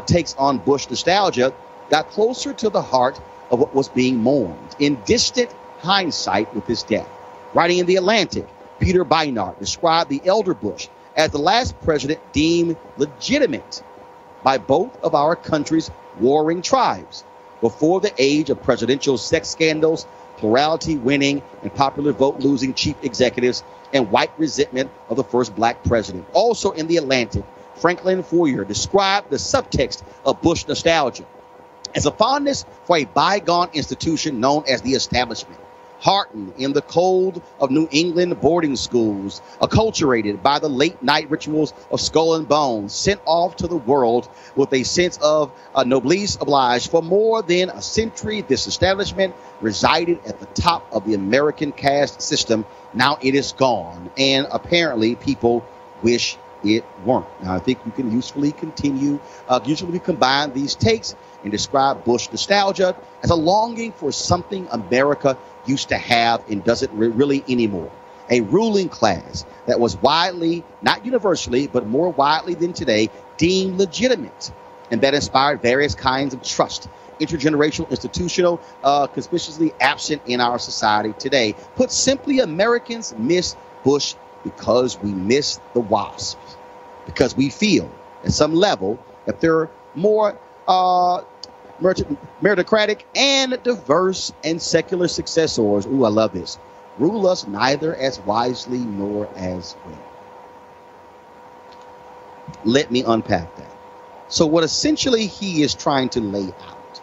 takes on Bush nostalgia got closer to the heart of what was being mourned in distant hindsight with his death. Writing in The Atlantic, Peter Beinart described the elder Bush as the last president deemed legitimate by both of our country's warring tribes before the age of presidential sex scandals, plurality winning and popular vote losing chief executives, and white resentment of the first black president. Also in The Atlantic, Franklin Foer described the subtext of Bush nostalgia as a fondness for a bygone institution known as the establishment, heartened in the cold of New England boarding schools, acculturated by the late-night rituals of Skull and Bones, sent off to the world with a sense of noblesse oblige. For more than a century, this establishment resided at the top of the American caste system. Now it is gone, and apparently people wish it weren't. Now, I think you can usefully combine these takes and describe Bush nostalgia as a longing for something America used to have and doesn't really anymore. A ruling class that was widely, not universally, but more widely than today, deemed legitimate, and that inspired various kinds of trust, intergenerational, institutional, conspicuously absent in our society today. Put simply, Americans miss Bush because we miss the Wasps, because we feel at some level that they're more meritocratic and diverse and secular successors. Ooh, I love this. rule us neither as wisely nor as well. Let me unpack that. So what essentially he is trying to lay out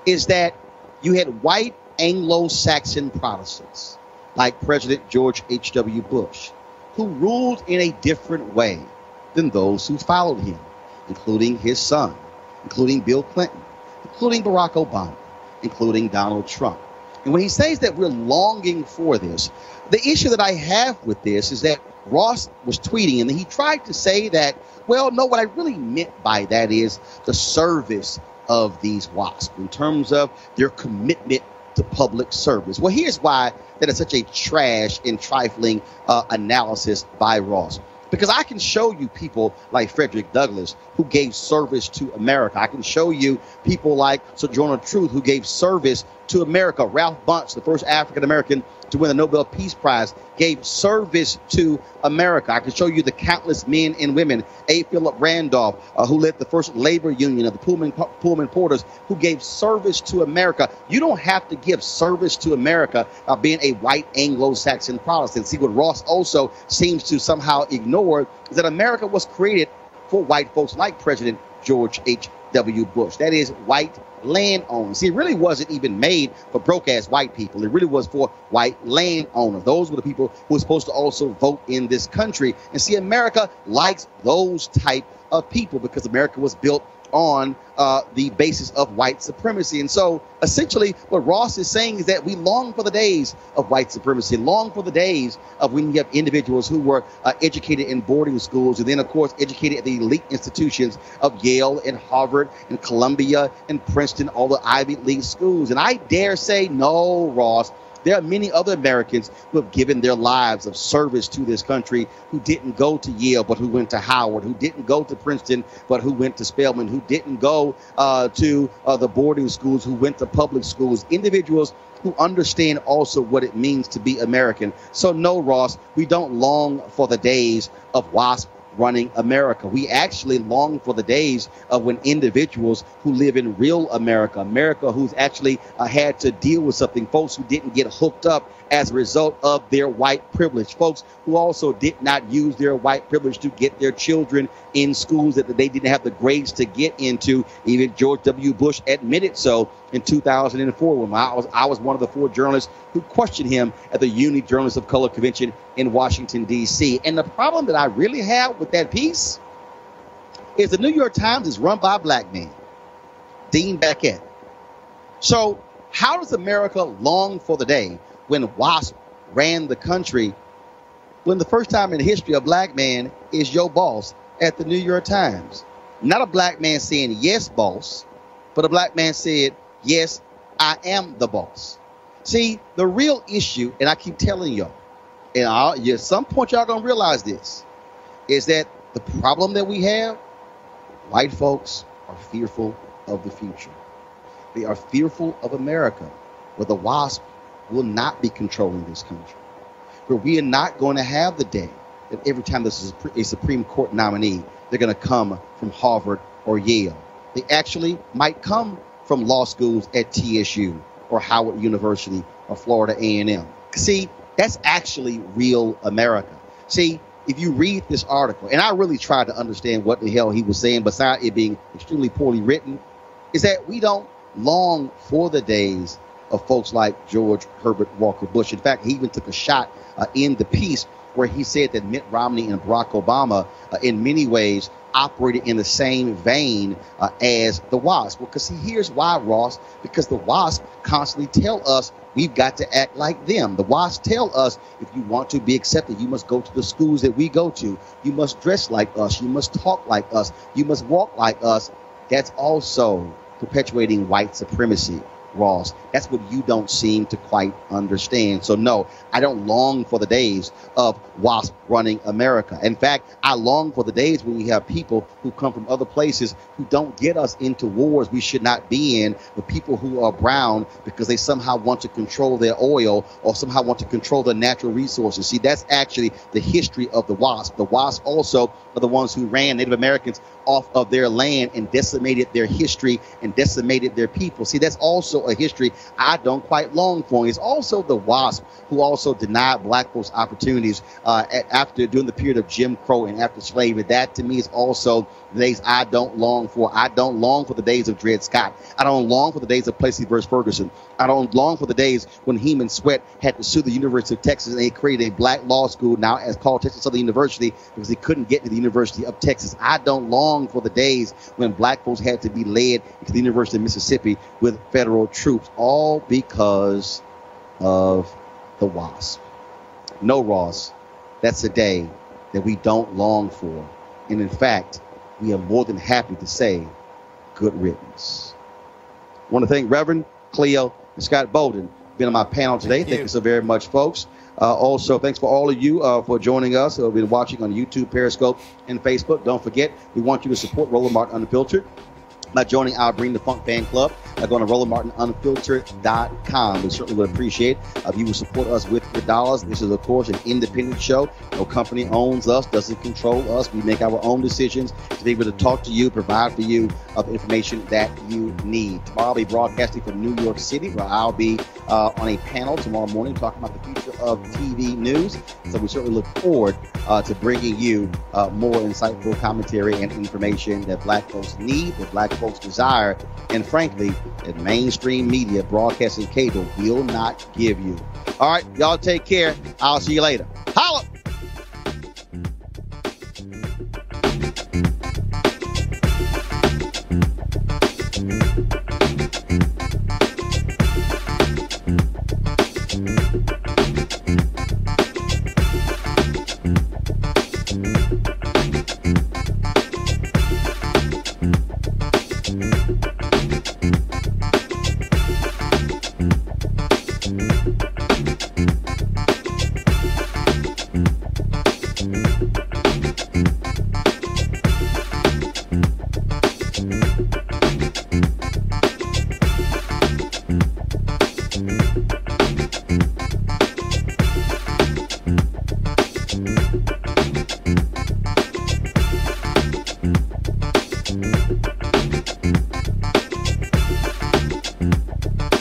is that you had white Anglo-Saxon Protestants like President George H.W. Bush, who ruled in a different way than those who followed him, including his son, including Bill Clinton, including Barack Obama, including Donald Trump. And when he says that we're longing for this, the issue that I have with this is that Ross was tweeting and he tried to say that, well, no, what I really meant by that is the service of these WASPs in terms of their commitment to public service. Well, here's why that is such a trash and trifling analysis by Ross. Because I can show you people like Frederick Douglass who gave service to America. I can show you people like Sojourner Truth who gave service to America. Ralph Bunche, the first African-American to win the Nobel Peace Prize, gave service to America. I can show you the countless men and women, A. Philip Randolph, who led the first labor union of the Pullman Porters, who gave service to America. You don't have to give service to America by being a white Anglo-Saxon Protestant. See, what Ross also seems to somehow ignore is that America was created for white folks like President George H.W. Bush. That is, white landowners. See, it really wasn't even made for broke-ass white people. It really was for white landowners. Those were the people who were supposed to also vote in this country. And see, America likes those type of people because America was built on the basis of white supremacy. And so essentially what Ross is saying is that we long for the days of white supremacy, long for the days of when you have individuals who were educated in boarding schools and then, of course, educated at the elite institutions of Yale and Harvard and Columbia and Princeton, all the Ivy League schools. And I dare say, no, Ross, there are many other Americans who have given their lives of service to this country who didn't go to Yale but who went to Howard, who didn't go to Princeton but who went to Spelman, who didn't go to the boarding schools, who went to public schools, individuals who understand also what it means to be American. So no, Ross, we don't long for the days of WASP running America. We actually long for the days of when individuals who live in real America, America who's actually had to deal with something, folks who didn't get hooked up as a result of their white privilege, folks who also did not use their white privilege to get their children in schools that they didn't have the grades to get into. Even George W. Bush admitted so in 2004 when I was one of the 4 journalists who questioned him at the Uni Journalists of Color Convention in Washington, D.C. And the problem that I really have with that piece is the New York Times is run by a black man, Dean Beckett. So how does America long for the day when WASP ran the country when the first time in history a black man is your boss at the New York Times? Not a black man saying, yes, boss, but a black man said, yes, I am the boss. See, the real issue, and I keep telling y'all, and at some point y'all gonna realize this, is that the problem that we have, white folks are fearful of the future. They are fearful of America, where the WASP will not be controlling this country, where we are not going to have the day that every time this is a Supreme Court nominee, they're going to come from Harvard or Yale. They actually might come from law schools at TSU or Howard University or Florida A&M. See, that's actually real America. See, if you read this article, and I really tried to understand what the hell he was saying, besides it being extremely poorly written, is that we don't long for the days of folks like George Herbert Walker Bush. In fact, he even took a shot in the piece where he said that Mitt Romney and Barack Obama, in many ways, operated in the same vein as the WASP. Well, because see, here's why, Ross, because the WASP constantly tell us we've got to act like them. The WASP tell us if you want to be accepted, you must go to the schools that we go to. You must dress like us. You must talk like us. You must walk like us. That's also perpetuating white supremacy, Ross. That's what you don't seem to quite understand. So no, I don't long for the days of WASP running America. In fact, I long for the days when we have people who come from other places who don't get us into wars we should not be in, with people who are brown because they somehow want to control their oil or somehow want to control their natural resources. See, that's actually the history of the WASP. The WASP also are the ones who ran Native Americans off of their land and decimated their history and decimated their people. See, that's also a history I don't quite long for. And it's also the WASP who also denied black folks opportunities after during the period of Jim Crow and after slavery. That to me is also the days I don't long for. I don't long for the days of Dred Scott. I don't long for the days of Plessy versus Ferguson. I don't long for the days when Heman Sweat had to sue the University of Texas and they created a black law school now as called Texas Southern University because they couldn't get to the University of Texas. I don't long for the days when black folks had to be led to the University of Mississippi with federal troops, all because of the WASP. No, Ross, that's a day that we don't long for. And in fact, we are more than happy to say good riddance. I want to thank Reverend Cleo and Scott Bolden being on my panel today. Thank you so very much, folks. Also, thanks for all of you for joining us who have been watching on YouTube, Periscope, and Facebook. Don't forget, we want you to support Roland Martin Unfiltered by joining our Bring the Funk fan club. Going to RolandMartinUnfiltered.com. We certainly would appreciate if you would support us with your dollars. This is, of course, an independent show. No company owns us, doesn't control us. We make our own decisions to be able to talk to you, provide for you of information that you need. Tomorrow I'll be broadcasting from New York City, where I'll be on a panel tomorrow morning talking about the future of TV news. So we certainly look forward to bringing you more insightful commentary and information that black folks need, that black folks desire, and frankly, that mainstream media, broadcasting cable will not give you. All right, y'all take care. I'll see you later.